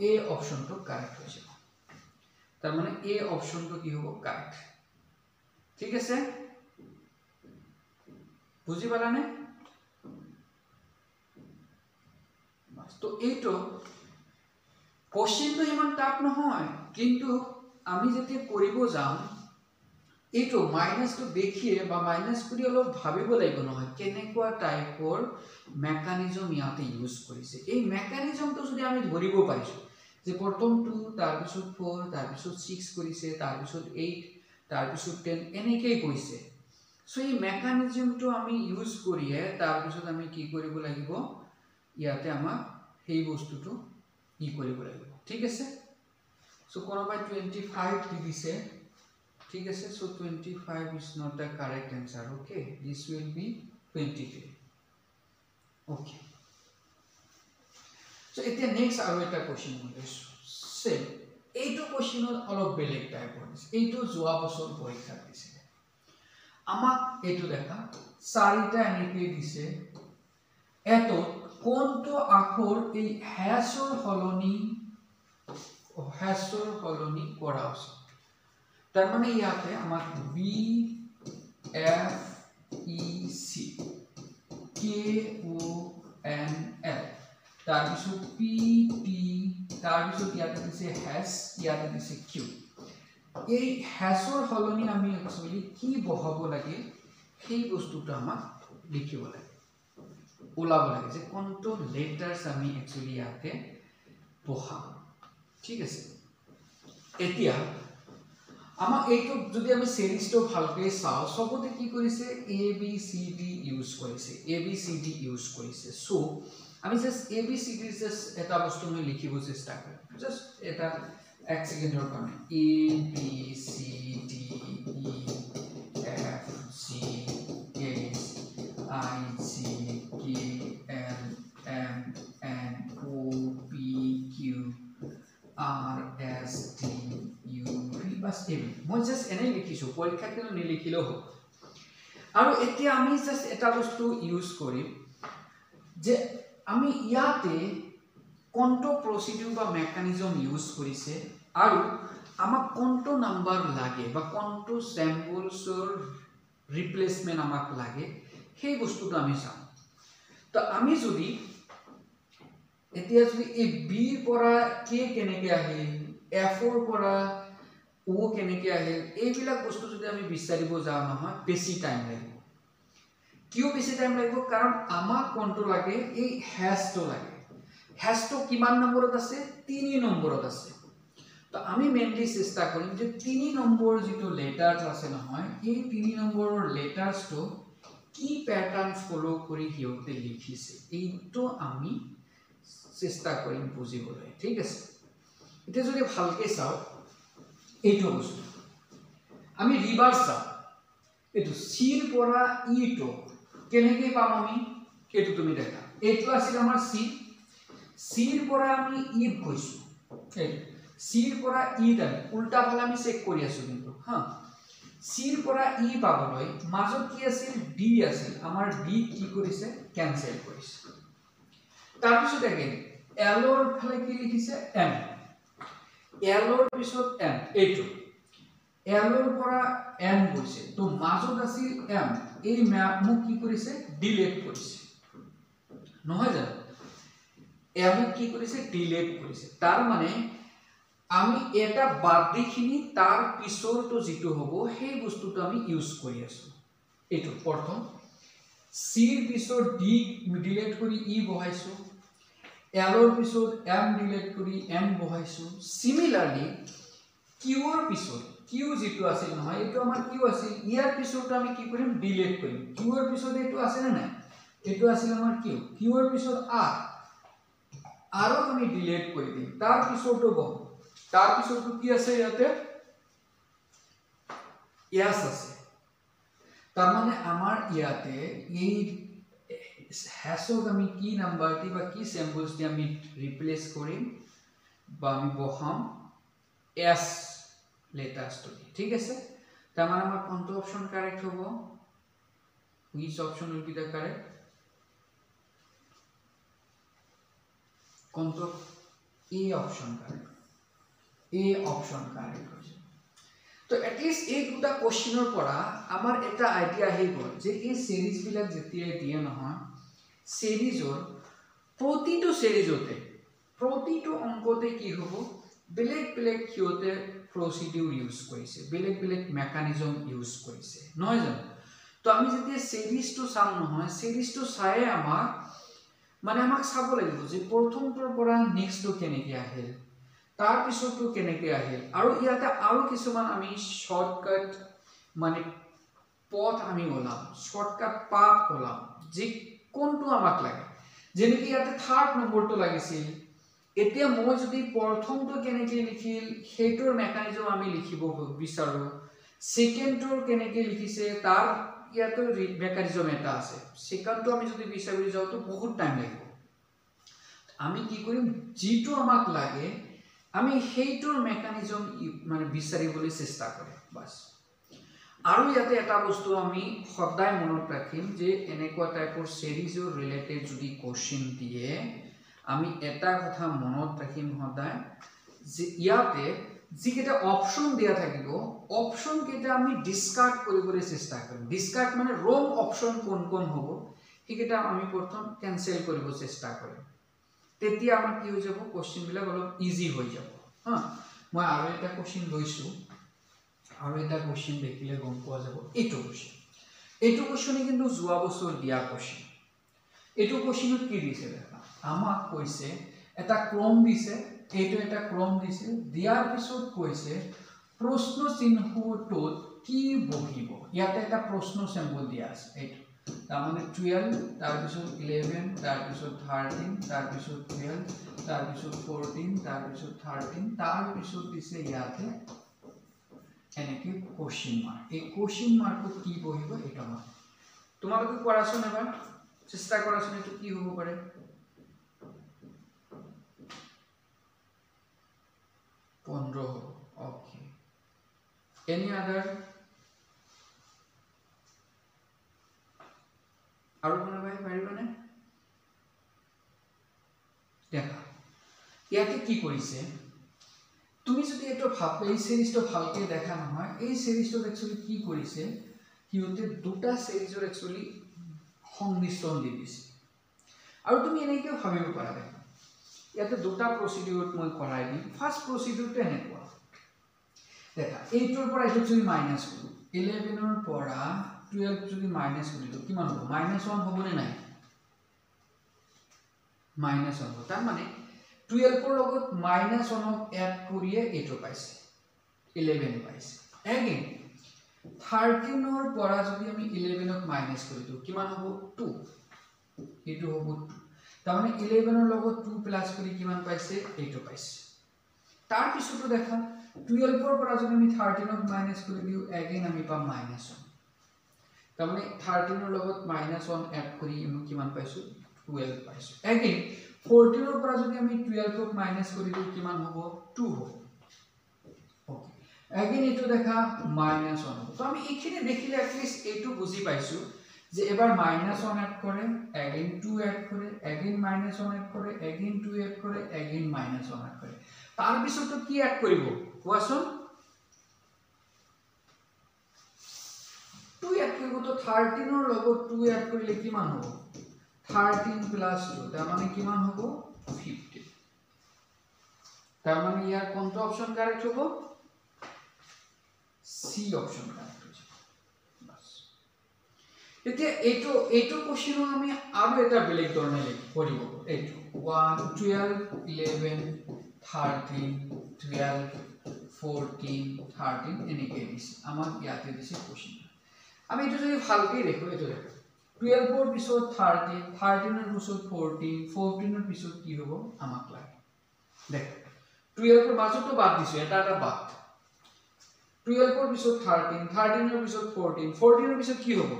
এ অপশনটো কারেক্ট হয়ে যাবে তার মানে এ অপশনটো কি হবে কারেক্ট ঠিক আছে বুঝি পালানে বাস তো এইটো কোশ্চেনটো ইমান টাফ নহয় কিন্তু আমি যেতে কৰিব যাম এইটো মাইনাসটো দেখিয়ে বা মাইনাস কৰি অলপ ভাবিব লাগিব নহয় কেনেকুৱা টাইপৰ মেকানিজম ইয়াতে ইউজ কৰিছে এই মেকানিজমটো যদি আমি ধৰিব পাৰিছো যে প্ৰথম 2 তাৰ পিছত 4 তাৰ পিছত 6 কৰিছে তাৰ পিছত 8 তাৰ পিছত 10 এনেকৈ কৰিছে সো এই মেকানিজমটো আমি ইউজ কৰিয়ে তাৰ পিছত আমি কি কৰিব লাগিব ইয়াতে আমাৰ সেই বস্তুটো কি কৰিব লাগিব ঠিক আছে সো কোনবাই 25 দি দিছে ঠিক আছে so 25 is not the correct answer okay this will be 23 okay so এতিয়া next আৰু এটা কোশ্চেন লৈছো সে এইটো কোশ্চেনৰ অলপ বেলেগ টাইপৰ আছে এইটো যোৱা বছৰ পৰীক্ষা দিছিল আমাক এইটো দেখা চাৰিটা এনেকৈ দিছে এটো কোনটো আখৰ এই হ্যাশৰ হলনি কৰা আছে তার মানে ইয়াতে আমাক B F E C K O N L তার পিছত পি টি তার পিছত ইয়াতে দিছে হ্যাশ ইয়াতে দিছে কিউ এই হ্যাশৰ হলনি আমি একচুয়ালি কি বহাব লাগে সেই বস্তুটো আমাক লিখিব লাগে ওলাব লাগে যে কোনটো লেটারস আমি একচুয়ালি ইয়াতে বহাম ঠিক আছে এতিয়া আমাৰ এইটো যদি আমি সিৰিজটো ভালকৈ চাও সবতে কি কৰিছে এ বি সি ডি ইউজ কৰিছে সো আমি just a B C D just এটা বস্তু মই লিখিব চেষ্টা কৰিম জাস্ট এটা এক সেকেন্ডৰ কাৰণে A B C D E F G H I G K L M N O P Q R S T U V বাস এভি মই জাস্ট এনে লিখিছো পৰীক্ষা কেন নিলিখিলেও হ'ব আৰু এতিয়া আমি জাস্ট এটা বস্তু ইউজ কৰিম যে আমি ইয়াতে কোনটো প্ৰসিডিউৰ বা মেকানিজম ইউজ কৰিছে আৰু আমাক কোনটো নাম্বাৰ লাগে বা কোনটো স্যাম্পলছৰ ৰিপ্লেসমেন্ট আমাক লাগে সেই বস্তুটো আমি চাম তো আমি যদি এতিয়া যদি এই বি পৰা কে কেনেকৈ আহিল এফ ৰ পৰা ও কেনেকৈ আহিল এইবিলাক বস্তু যদি আমি বিচাৰিব যাওঁ নহয় বেছি টাইম লাগিব কিয় বেছি টাইম লাগিব কাৰণ আমাক কোনটো লাগে এই হ্যাশটো লাগে হ্যাশটো কিমান নম্বৰত আছে 3 নম্বৰত আছে তো আমি মেইনলি চেষ্টা কৰিম যে 3 নম্বৰ যেটো লেটাৰস আছে নহয় এই 3 নম্বৰৰ লেটাৰসটো কি প্যাটাৰ্ন ফলো কৰি হিউতে লিখিছে এইটো আমি চেষ্টা কৰিম বুজিবলৈ ঠিক আছে এতিয়া যদি ভালকৈ চাও এইটো বস্তু আমি ৰিভাৰ্স চাও এইটো সিৰ পৰা ই টো কেনেকৈ পাম আমি এইটো তুমি দেখা এইটো আছিল আমাৰ সি সিৰ পৰা আমি ই গৈছো এই সিৰ পৰা ই দাম উল্টা ফালে আমি চেক কৰি আছো কিন্তু হা সিৰ পৰা ই পাবলৈ মাজত কি আছিল ডি আছিল আমাৰ ডি কি কৰিছে ক্যান্সেল কৰিছে তাৰ পিছত এগেইন এল ৰ ফালে কি লিখিছে এম এল ৰ পিছত এম এইটো এল ৰ পৰা এম গৈছে তো মাজত আছিল এম এই মোক কি কৰিছে ডিলিট কৰিছে নহয় জানো এম কি কৰিছে ডিলিট কৰিছে তাৰ মানে আমি এটা বাদিখিনি তাৰ পিছৰটো যেটো হ'ব সেই বস্তুটো আমি ইউজ কৰি আছো এইটো প্ৰথম সিৰ পিছৰ ডি ডিলিট কৰি ই বহাইছো এলৰ পিছত এম ডিলিট কৰি এন বহাইছো সিমিলাৰলি কিউৰ পিছত কিউ যেটো আছিল নহয় এটো আমাৰ কিউ আছিল ইয়াৰ পিছত আমি কি কৰিম ডিলিট কৰিম কিউৰ পিছত এটো আছে না নাই এটো আছিল আমাৰ কিউৰ পিছত আৰু আমি ডিলিট কৰি দিম তাৰ পিছতো বহ তাৰ পিছতো কি আছে ইয়াতে ইয়াস আছে তাৰ মানে আমাৰ ইয়াতে এই হ্যাশক আমি কি নাম্বাৰটি বা কি সিম্বলসটি আমি ৰিপ্লেস কৰিম বা আমি বহাম এস লেটারটো ঠিক আছে তার মানে আমার কোনটো অপশন কারেক্ট হবো which option will be the correct কোনটো এ অপশন কারেক্ট হইছে তো এট লিস্ট এই দুটা কোশ্চেনৰ পৰা আমাৰ এটা আইডিয়া আহি গল যে এই সিৰিজ বিলাক যেতিয়া দিয়ে নহয় সিৰিজৰ প্ৰতিটো সিৰিজতে প্ৰতিটো অংকতে কি হ'ব বেলেগ বেলেগ কিয়তে প্ৰসিডিউৰ ইউজ কৰিছে বেলেগ বেলেগ মেকানিজম ইউজ কৰিছে নহয় জানো তো আমি যেতিয়া সিৰিজটো চাম নহয় সিৰিজটো চাই আমাক চাব লাগিব যে প্ৰথমটোৰ পৰা নেক্সটটো কেনেকৈ আহিল তাৰ পিছতো কেনেকৈ আহিল আৰু ইয়াতে আৰু কিছুমান আমি শৰ্টকাট মানে পথ আমি ওলাম শৰ্টকাট পাথ ওলাম যে কোনটো আমাক লাগে যেনেকৈ ইয়াতে থাৰ্ড নম্বৰটো লাগিছিল এতিয়া মই যদি প্ৰথমটো কেনেকৈ লিখিল হেইটোৰ মেকানিজম আমি লিখিব বিচাৰো সেকেন্ডটোৰ কেনেকৈ লিখিছে তাৰ ইয়াতে মেকানিজম এটা আছে সেকেন্ডটো আমি যদি বিচাৰি যাও তো বহুত টাইম লাগিব আমি কি কৰিম যেটো আমাক লাগে আমি হেইটোৰ মেকানিজম মানে বিচাৰিবলৈ চেষ্টা কৰিম বাস আৰু ইয়াতে এটা বস্তু আমি সদায় মনত ৰাখিম যে এনেকুৱা টাইপৰ সিৰিজৰ ৰিলেটেড যদি কোশ্চেন দিয়ে আমি এটা কথা মনত ৰাখিম সদায় যে ইয়াতে যিকেটা অপশন দিয়া থাকিব অপশন কেটা আমি ডিসকার্ড কৰিবলৈ চেষ্টা কৰিম ডিসকাৰ্ড মানে ৰং অপশন কোন কোন হ'ব সেইকেটা আমি প্ৰথম ক্যান্সেল কৰিব চেষ্টা কৰিম তেতিয়া আমাৰ কি হৈ যাব কোশ্চেন বিলাক অলপ ইজি হৈ যাব হা মই আৰু এটা কোশ্চেন লৈছো আৰু এটা কোশ্চেন দেখিলে গম পোৱা যাব এইটো কোশ্চেন কিন্তু যোৱা বছৰ দিয়া কোশ্চেন এইটো কোশ্চেনত কি দিছে দেখা আমাক কৈছে এটা ক্ৰম দিছে এইটো এটা ক্ৰম দিছে দিয়াৰ পিছত কৈছে প্ৰশ্ন চিহ্নটোত কি বহিব ইয়াতে এটা প্ৰশ্ন সিম্বল দিয়া আছে এইটো তাৰ মানে 12 তাৰ পিছত 11 তাৰ পিছত 13 তাৰ পিছত 12 তাৰ পিছত 14 তাৰ পিছত 13 তাৰ পিছত দিছে ইয়াতে এনেকে কোশ্চেন মাৰ্ক এই কোশ্চেন মাৰ্কত কি বহিব এটা মই তোমালোকে কৰাছোন এবাৰ চেষ্টা কৰাছোন এটো কি হ'ব পাৰে 15 হ'ব ওকে এনি আদাৰ আৰু কোনোবাই পাৰিবনে দেখা ইয়াতে কি কৰিছে তুমি যদি এটো ভাবে এই সিৰিজটো ভালকে দেখা নহয় এই সিৰিজটো একচুয়ালি কি কৰিছে কিউতে দুটা সিৰিজৰ একচুয়ালি সংমিশ্ৰণ দি দিছে আৰু তুমি এনেকৈ ভাবিব পাৰা দেখা ইয়াতে দুটা প্ৰসিডিউৰত মই কৰাই দিম ফাৰ্স্ট প্ৰসিডিউৰটো এনেকুৱা দেখা এইটোৰ পৰা এইটো যদি মাইনাস কৰো 11 ৰ পৰা 12 যদি মাইনাস কৰিলো কিমান হ'ব -1 হ'ব নে নাই -1 হ'ব তাৰ মানে 12 ৰ লগত -1 এড কৰিয়ে এটো পাইছে 11 পাইছে এগেইন 13 ৰ পৰা যদি আমি 11 ক মাইনাস কৰি দিও কিমান হ'ব 2 এটো হ'ব 2 তাৰ মানে 11 ৰ লগত 2 প্লাস কৰি কিমান পাইছে এটো পাইছে তাৰ পিছতো দেখা 12 ৰ পৰা যদি আমি 13 ক মাইনাস কৰি দিও এগেইন আমি পাম -1 তাৰ মানে 13 ৰ লগত -1 এড কৰি আমি কিমান পাইছো 12 পাইছো এগেইন 14 ৰ পৰা যদি আমি 12 ক মাইনাস কৰি দিও কিমান হ'ব 2 হ'ব ওকে এগেইন এটো দেখা -1 হ'ব তো আমি এইখিনি দেখিলে এট লিস্ট এটো বুজি পাইছো যে এবাৰ -1 এড কৰে এগেইন 2 এড কৰে এগেইন -1 এড কৰে এগেইন 2 এড কৰে এগেইন -1 এড কৰে তাৰ পিছতো কি এড কৰিব কোৱাচোন 2 এড কৰিব তো 13 ৰ লগত 2 এড কৰিলে কিমান হ'ব 13 plus 2 তাৰ মানে কিমান হ'ব 50 তাৰ মানে ইয়াৰ কোনটো অপশন কাৰেক্ট হ'ব সি অপশন কাৰেক্ট হ'ব বাস এতিয়া এইটো কোশ্চেনো আমি আৰু এটা বেলেগ ধৰণে কৰিব এইটো 1 12 11 13 12 14 13 এনেকে দিছে আমাক ইয়াতে দিছে কোশ্চেন আমি এইটো যদি ভালকৈ দেখো এইটো দেখো 12 ৰ পিছত 13 13 ৰ পিছত 14 14 ৰ পিছত কি হ'ব আমাক লাগে দেখ 12 ৰ মাজতো বাদ দিছো এটা বাদ 12 ৰ পিছত 13 13 ৰ পিছত 14 14 ৰ পিছত কি হ'ব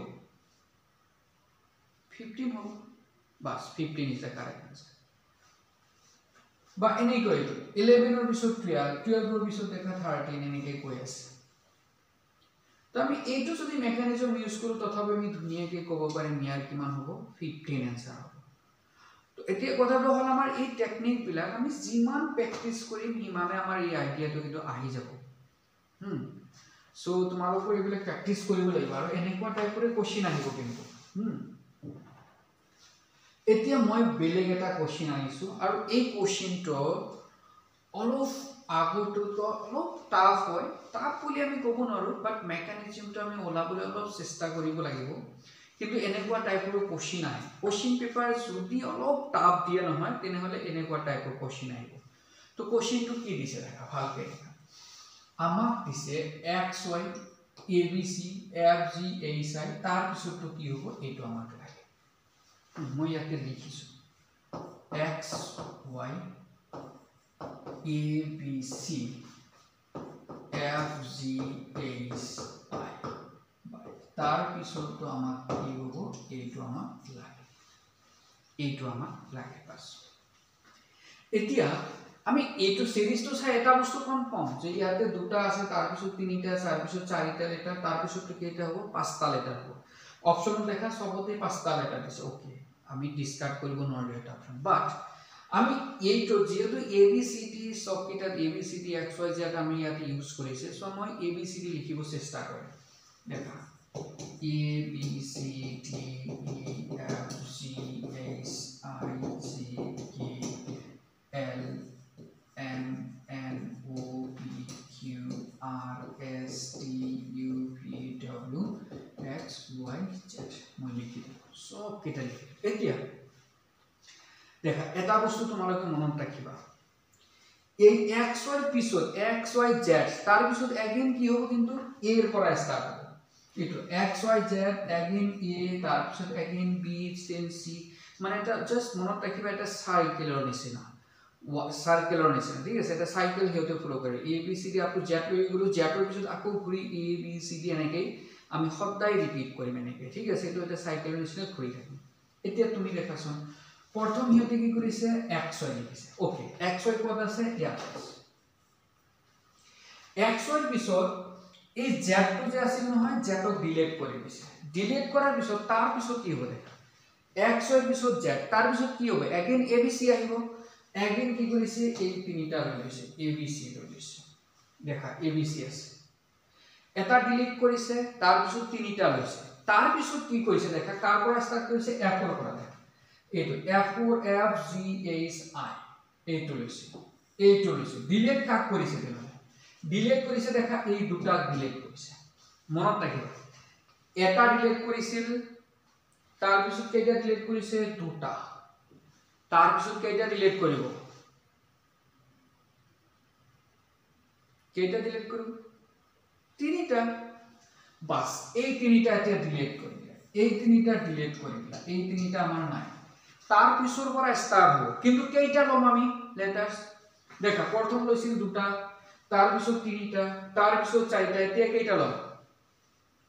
15 হ'ব বাস 15 is the correct answer বা এনে কই 11 ৰ পিছত 12 12 ৰ পিছত দেখা 13 এনেকে কৈ আছে তো আমি এইটো যদি মেকানিজম ইউজ কৰো তথাপি আমি ধুনিয়াকে ক'ব পাৰিম ইয়াৰ কিমান হ'ব 15 आंसर হ'ব তো এতিয়া কথাটো হল আমাৰ এই টেকনিক বিলাক আমি যিমান প্ৰেক্টিস কৰিম ইমানে আমাৰ এই আইডিয়াটো কিন্তু আহি যাব সো তোমালোকৰ এইবিলাক প্ৰেক্টিস কৰিব লাগিব আৰু এনেকুৱা টাইপৰে কোশ্চেন আহিব কিন্তু এতিয়া মই বেলেগ এটা কোশ্চেন আনিছো আৰু এই কোশ্চেনটো অলপ আগতো অলপ টাফ হয় টাফ বুলি আমি ক'ব নোৱাৰো বাট মেকানিজমটো আমি ওলাবলৈ অলপ চেষ্টা কৰিব লাগিব কিন্তু এনেকুৱা টাইপৰ কোশ্চেন আহে কোশ্চেন পেপাৰ যদি অলপ টাফ দিয়া নহয় তেনেহলে এনেকুৱা টাইপৰ কোশ্চেন আহিব তো কোশ্চেনটো কি দিছে দেখা ভালকৈ দেখা আমাক দিছে xy abc fg hi তাৰ পিছতো কি হ'ব এইটো আমাক লাগে মই ইয়াতে লিখিছো x y a b c f g h i তাৰ পিছতো আমাক কি হ'ব এইটো আমাক লাগে বাস এতিয়া আমি এইটো সিরিজটো চাই এটা বস্তু কনফার্ম যে ইয়াতে দুটা আছে তাৰ পিছত তিনিটা চাৰ পিছত চাৰিটা লেটাৰ তাৰ পিছত কেইটা হ'ব পাঁচটা লেটাৰ হ'ব অপচনত দেখা সবতে পাঁচটা লেটাৰ দিছে ওকে আমি ডিসকাৰ্ড কৰিব নোৱাৰো এটা অপচন বাট আমি এইটো যেহেতু ABCD সবকিটা ABCD XYZ আমি ইয়াতে ইউজ কৰিছে সো মই ABCD লিখিব চেষ্টা কৰিম দেখা ABCD EFG HIJ K L M N O P Q R S T U V W X Y Z মই লিখি দিম সব কেটা লিখি এতিয়া দেখা এটা বস্তু তোমালোকে মনত ৰাখিবা এই x y পিছত x y z তাৰ পিছত এগেইন কি হ'ব কিন্তু a এৰ পৰা স্টাৰ্ট হ'ব এটো x y z again a তাৰ পিছত এগেইন b then c মানে এটা জাস্ট মনত ৰাখিবা এটা সাইকেলৰ নিচিনা ঠিক আছে এটা সাইকেল হেতে ফলো কৰে a b c d up to z লৈ গলো z ৰ পিছত আকৌ ঘূৰি a b c d এনেকে আমি সদায় ৰিপিট কৰিম এনেকে ঠিক আছে এটো এটা সাইকেলৰ নিচিনা ঘূৰি থাকে এতিয়া তুমি দেখাছোন প্ৰথম হিতে কি কৰিছে xy লিখিছে ওকে xy ক'ত আছে ইয়াত xy পিছত এই z টো যে আছিল নহয় z ক ডিলিট কৰি দিছে ডিলিট কৰাৰ পিছত তাৰ পিছত কি হ'ব দেখা xy পিছত z তাৰ পিছত কি হ'ব এগেইন abc আহিব এগেইন কি কৰিছে এই তিনিটা লৈছে abc লৈছে দেখা abc আছে এটা ডিলিট কৰিছে তাৰ পিছত তিনিটা লৈছে তাৰ পিছত কি কৰিছে দেখা কাৰ পৰা ষ্টাৰ্ট কৰিছে f ৰ পৰা দেখা এইটো f4 f g h i এইটো লৈছে ডিলিট কাক কৰিছে তেনে ডিলিট কৰিছে দেখা এই দুটা ডিলিট কৰিছে মনত ৰাখিবা এটা ডিলিট কৰিছিল তাৰ পিছত কেইটা ডিলিট কৰিছে দুটা তাৰ পিছত কেইটা ডিলিট কৰিব তিনিটা বাস এই তিনিটা এতিয়া ডিলিট কৰিলা এই তিনিটা আমাৰ নাই তাৰ পিছৰ পৰা স্টাৰ্ট হ'ব কিন্তু কেইটা লম আমি লেটাৰস দেখা প্ৰথম লৈছিল দুটা তাৰ পিছত তিনিটা তাৰ পিছত চাৰিটা এতিয়া কেইটা লম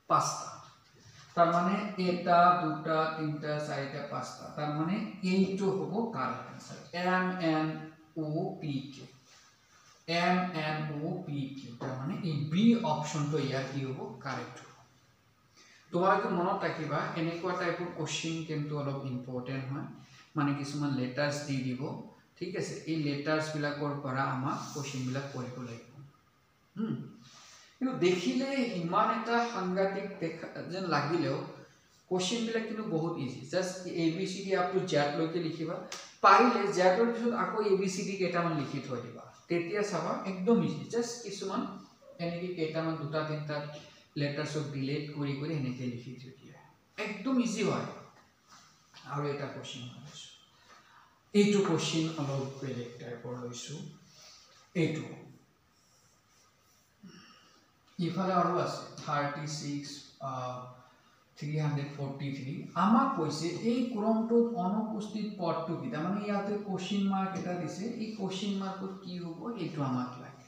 পাঁচটা তাৰ মানে এটা দুটা তিনটা চাৰিটা পাঁচটা তাৰ মানে এইটো হ'ব correct answer M N O P Q তাৰ মানে এই বি অপশনটো ইয়াত কি হ'ব কাৰেক্ট তোমালোকে মনত ৰাখিবা এনেকুৱা টাইপৰ কোশ্চেন কিন্তু অলপ ইম্পৰ্টেন্ট হয় মানে কিছুমান লেটাৰস দি দিব ঠিক আছে এই লেটাৰস বিলাকৰ পৰা আমাক কোশ্চেন বিলাক কৰিব লাগিব কিন্তু দেখিলে ইমান এটা সাংঘাতিক যেন লাগিলেও কোশ্চেন বিলাক কিন্তু বহুত easy just ABCD up to Z লৈকে লিখিবা পাৰিলে Z ৰ পিছত আকৌ ABCD কেইটামান লিখি থৈ দিবা তেতিয়া চাবা একদম ইজি জাস্ট কিছুমান এনেকে কেইটামান দুটা তিনটা লেটাৰসক ডিলিট কৰি এনেকে লিখি থৈ দিয়া একদম ইজি হয় আৰু এটা কোশ্চেন লৈছো এইটো কোশ্চেন অলপ বেলেগ টাইপৰ লৈছো এইটো ইফালে আৰু আছে 36 343 আমাক কৈছে এই ক্ৰমটোত অনুপস্থিত পদটো কি তাৰ মানে ইয়াতে কোশ্চেন মাৰ্ক এটা দিছে এই কোশ্চেন মাৰ্কত কি হ'ব এইটো আমাক লাগে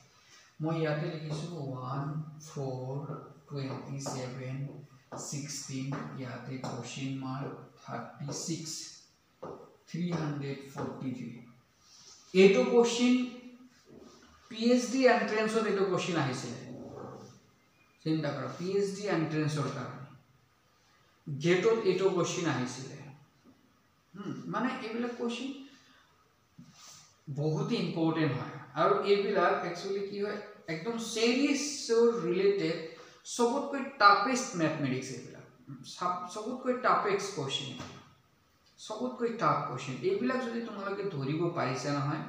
মই ইয়াতে লিখিছো 1 4 27 16 ইয়াতে কোশ্চেন মাৰ্ক 36 343 এইটো কোশ্চেন পিএইচডি এন্ট্ৰেন্সত এইটো কোশ্চেন আহিছিল চিন্তা কৰা পিএইচডি এন্ট্ৰেন্সৰ কাৰণে গেটত এইটো কোশ্চেন আহিছিল মানে এইবিলাক কোশ্চেন বহুত ইম্পৰ্টেন্ট হয় আৰু এইবিলাক একচুয়ালি কি হয় একদম সিৰিয়াছৰ ৰিলেটেড সবতকৈ টাফেষ্ট ম্যাথমেটিক্স এইবিলাক সবতকৈ টাফেষ্ট কোশ্চেন সবতকৈ টাফ কোশ্চেন এইবিলাক যদি তোমালোকে ধৰিব পাৰিছা নহয়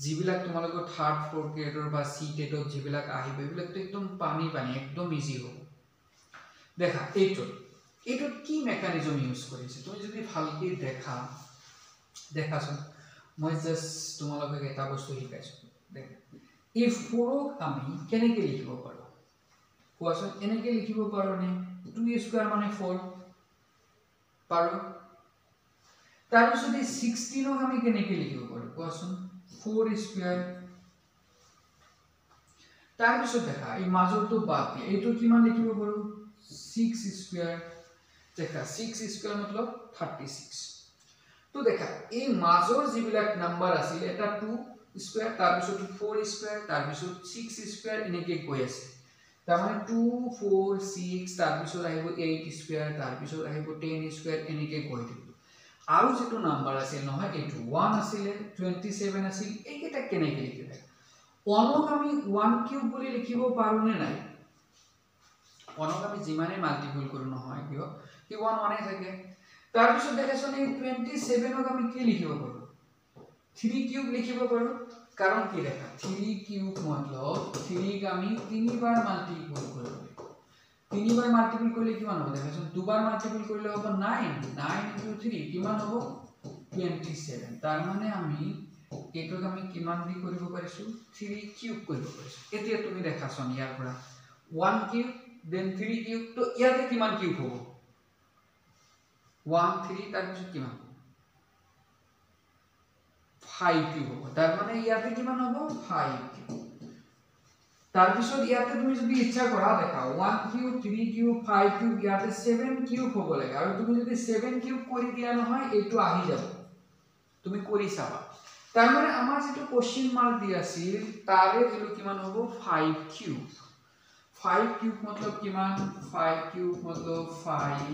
যিবিলাক তোমালোকৰ 3rd 4th গ্ৰেডৰ বা সি টেটত যিবিলাক আহিব এইবিলাক তো একদম পানী একদম ইজি হ'ব দেখা এইটো কি মেকানিজম ইউজ কৰিছে তুমি যদি ভালকে দেখাছোন মই জাস্ট তোমালোকক এটা বস্তু শিকাইছো দেখা এই 4ক আমি কেনেকৈ লিখিব পাৰো কোৱাছোন এনেকৈ লিখিব পাৰো নে 2 স্কয়াৰ মানে 4 পাৰো তাৰপিছত 16ক আমি কেনেকৈ লিখিব পাৰো কোৱাছোন 4 স্কয়াৰ তাৰপিছত দেখা এই মাজৰটো বাদ দিয়া এইটো কিমান লিখিব পাৰো 6 স্কয়াৰ দেখা 6 স্কয়াৰ मतलब 36 তো দেখা এই মাজৰ যিবিলাক নাম্বাৰ আছিল এটা 2 স্কয়াৰ তাৰপিছত 4 স্কয়াৰ তাৰপিছত 6 স্কয়াৰ এনেকৈ গৈ আছে তাৰমানে 2 4 6 তাৰপিছত আহিব 8 স্কয়াৰ তাৰপিছত আহিব 10 স্কয়াৰ এনেকৈ গৈ থাকিব আৰু যেটো নাম্বাৰ আছিল নহয় এইটো 1 আছিল 27 আছিল এইকেইটা কেনেকৈ লিখিবা 1ক আমি 1 কিউব বুলি লিখিব পাৰো নে নাই 1ক আমি যিমানে মাল্টিপল কৰো নহয় কিয় কি 1 1 থাকে তাৰপিছত দেখাছোন এই 27ক আমি কি লিখিব পাৰো 3 কিউব লিখিব পাৰো কাৰণ কি দেখা 3 কিউব मतलब 3 ক আমি 3 বাৰ মাল্টিপল কৰিব 3 বাৰ মাল্টিপল কৰিলে কিমান হ'ব দেখাছোন দুবাৰ মাল্টিপল কৰিলে হ'ব 9 9 * 3 কিমান হ'ব 27 তাৰ মানে আমি এটোক আমি কিমান দি কৰিব পাৰিছো 3 কিউব কৰিব পাৰিছো এতিয়া তুমি দেখাছোন ইয়াৰ পৰা 1 কিউব then 3 কিউব তো ইয়াতে কিমান কিউব হ'ব 1 3 তাৰপিছত কিমান 5 কিউব হ'ব তাৰ মানে ইয়াতে কিমান হ'ব 5 কিউব তাৰপিছত ইয়াতে তুমি যদি ইচ্ছা কৰা দেখা 1 কিউব 3 কিউব 5 কিউব ইয়াতে 7 কিউব হ'ব লাগে আৰু তুমি যদি 7 কিউব কৰি দিয়া নহয় এইটো আহি যাব তুমি কৰি চাবা তাৰ মানে আমাৰ যেটো কোশ্চেন মাৰ্ক দি আছিল তাৰে ভ্যালু কিমান হ'ব 5 কিউব 5 কিউব मतलब কিমান 5 কিউব मतलब 5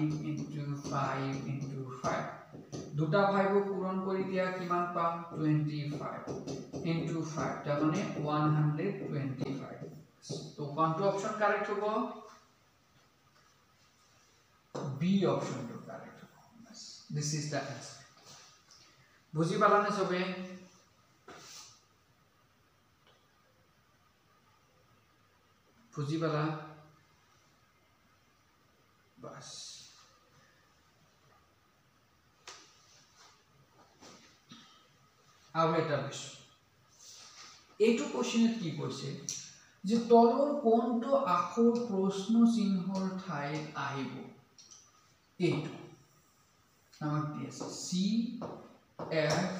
* 5 * 5 দুটা 5 ক পূৰণ কৰি দিয়া কিমান পাম 25 * 5 তাৰ মানে 125 তো কোনটো অপশন কারেক্ট হ'ব বি অপশনটো কারেক্ট হ'ব বাস দিস ইজ দা আনসার বুজি পালানে সবে বুজি পালা বাস আৰু এটা বিষয় এইটো কোশ্চেনত কি কৈছে যে তলৰ কোনটো আখৰ প্ৰশ্ন চিহ্নৰ ঠাইত আহিব এইটো আমাক দি আছে সি এফ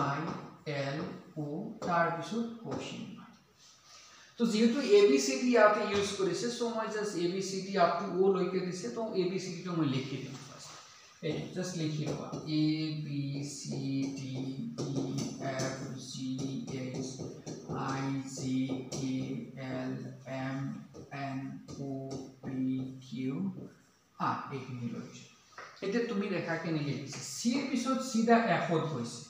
আই এল ও তাৰ পিছত কোশ্চেন তো যেহেতু এবিসিডি ইয়াতে ইউজ কৰিছে সো মই জাস্ট এবিসিডি আপ টু ও লৈকে দিছে তো এবিসিডি তো মই লিখি দিম ফার্স্ট এই জাস্ট লিখি লবা A B C D E F G H I G K L M N O P Q R এইখিনি লৈছে এতিয়া তুমি দেখা কেনেকৈ লিখিছে সিৰ পিছত সিধা এফত গৈছে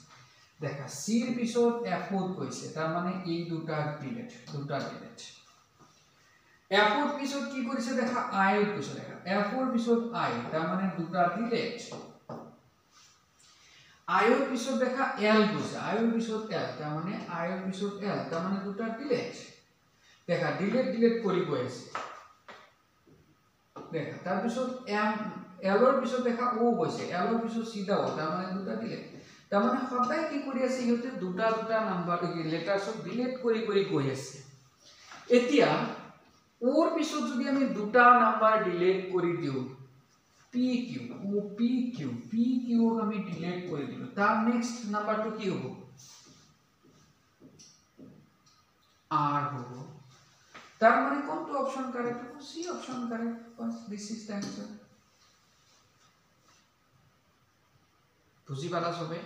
দেখা সিৰ পিছত এফত গৈছে তাৰ মানে এই দুটা ডিলেট এফৰ পিছত কি কৰিছে দেখা আইৰ পিছত দেখা এফৰ পিছত আই তাৰ মানে দুটা ডিলেট আইৰ পিছত দেখা এল গৈছে আইৰ পিছত এল তাৰ মানে আইৰ পিছত এল তাৰ মানে দুটা ডিলেট দেখা ডিলেট কৰি গৈ আছে দেখা তাৰ পিছত এম এলৰ পিছত দেখা ও গৈছে এলৰ পিছত সিধা ও তাৰ মানে দুটা দিলে তাৰ মানে সদায় কি কৰি আছে ইহতে দুটা দুটা নাম্বাৰ লেটাৰছক ডিলিট কৰি গৈ আছে এতিয়া ওৰ পিছত যদি আমি দুটা নাম্বাৰ ডিলিট কৰি দিও পি কিউ আমি ডিলিট কৰি দিলো তাৰ নেক্সট নাম্বাৰটো কি হ'ব R होगा तार माने कौन तो ऑप्शन करेक्ट हो सी ऑप्शन करेक्ट बस दिस इज द आंसर बुझी पाला सबे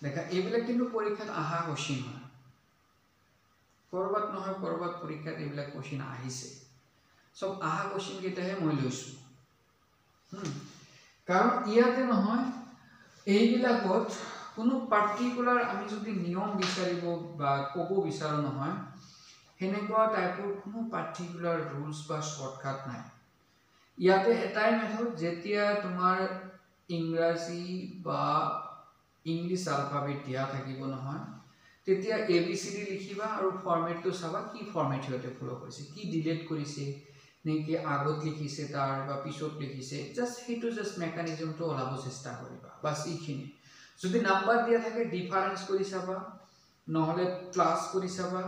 देखा एबिला किन्तु परीक्षात आहा क्वेश्चन হয় কৰবাত নহয় কৰবাত পৰীক্ষাত এবিলা क्वेश्चन আহিছে সব আহা क्वेश्चन কেটাহে মই লৈছো কাৰণ ইয়াতে নহয় এইবিলাকত কোনো পাৰ্টিকুলাৰ আমি যদি নিয়ম বিচাৰিব বা ক'ব বিচাৰো নহয় হেনেকুৱা টাইপৰ কোনো পাৰ্টিকুলাৰ ৰুলস বা শৰ্টকাট নাই ইয়াতে এটাই মেথড যেতিয়া তোমাৰ ইংৰাজী বা ইংলিশ আলফাবেট দিয়া থাকিব নহয় তেতিয়া ABCD লিখিবা আৰু ফৰম্যাটটো চাবা কি ফৰম্যাট হতে ফলো কৰিছে কি ডিলিট কৰিছে নেকি আগত লিখিছে তাৰ বা পিছত লিখিছে জাস্ট হেতু জাস্ট মেকানিজমটো ওলাব চেষ্টা কৰিবা বাস এইখিনি যদি নাম্বাৰ দিয়া থাকে ডিফাৰেন্স কৰি চাবা নহলে প্লাস কৰি চাবা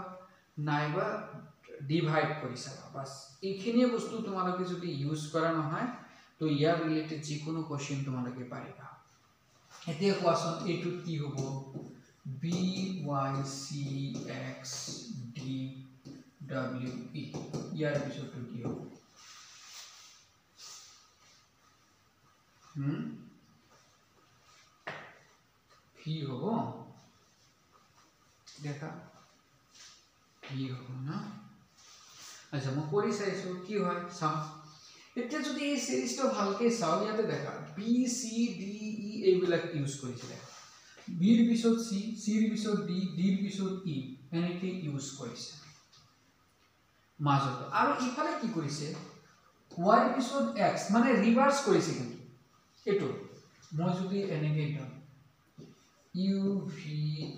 নাইবা ডিভাইড কৰি চাবা বাস এইখিনি বস্তু তোমালোকে যদি ইউজ কৰা নহয় তো ইয়াৰ ৰিলেটেড যি কোনো কোশ্চেন তোমালোকে পাৰিবা এতিয়া কোৱাচোন এটো কি হ'ব B Y C X D W E ইয়াৰ পিছতো কি হ'ব V होगा देखा V होगा ना अच्छा मैं कोरी साइज़ की हुआ साम इतने जो ये सीरीज तो हल्के साल याते देखा B C D E A बिलक यूज़ कोरी चले B बिसोड C C बिसोड D D बिसोड E यानी कि यूज़ कोरी चले माजो तो आरो इफाले की कोरी से Y बिसोड X माने रिवर्स कोरी से किन्तु इतो मौजूदी यानी कि इतो U V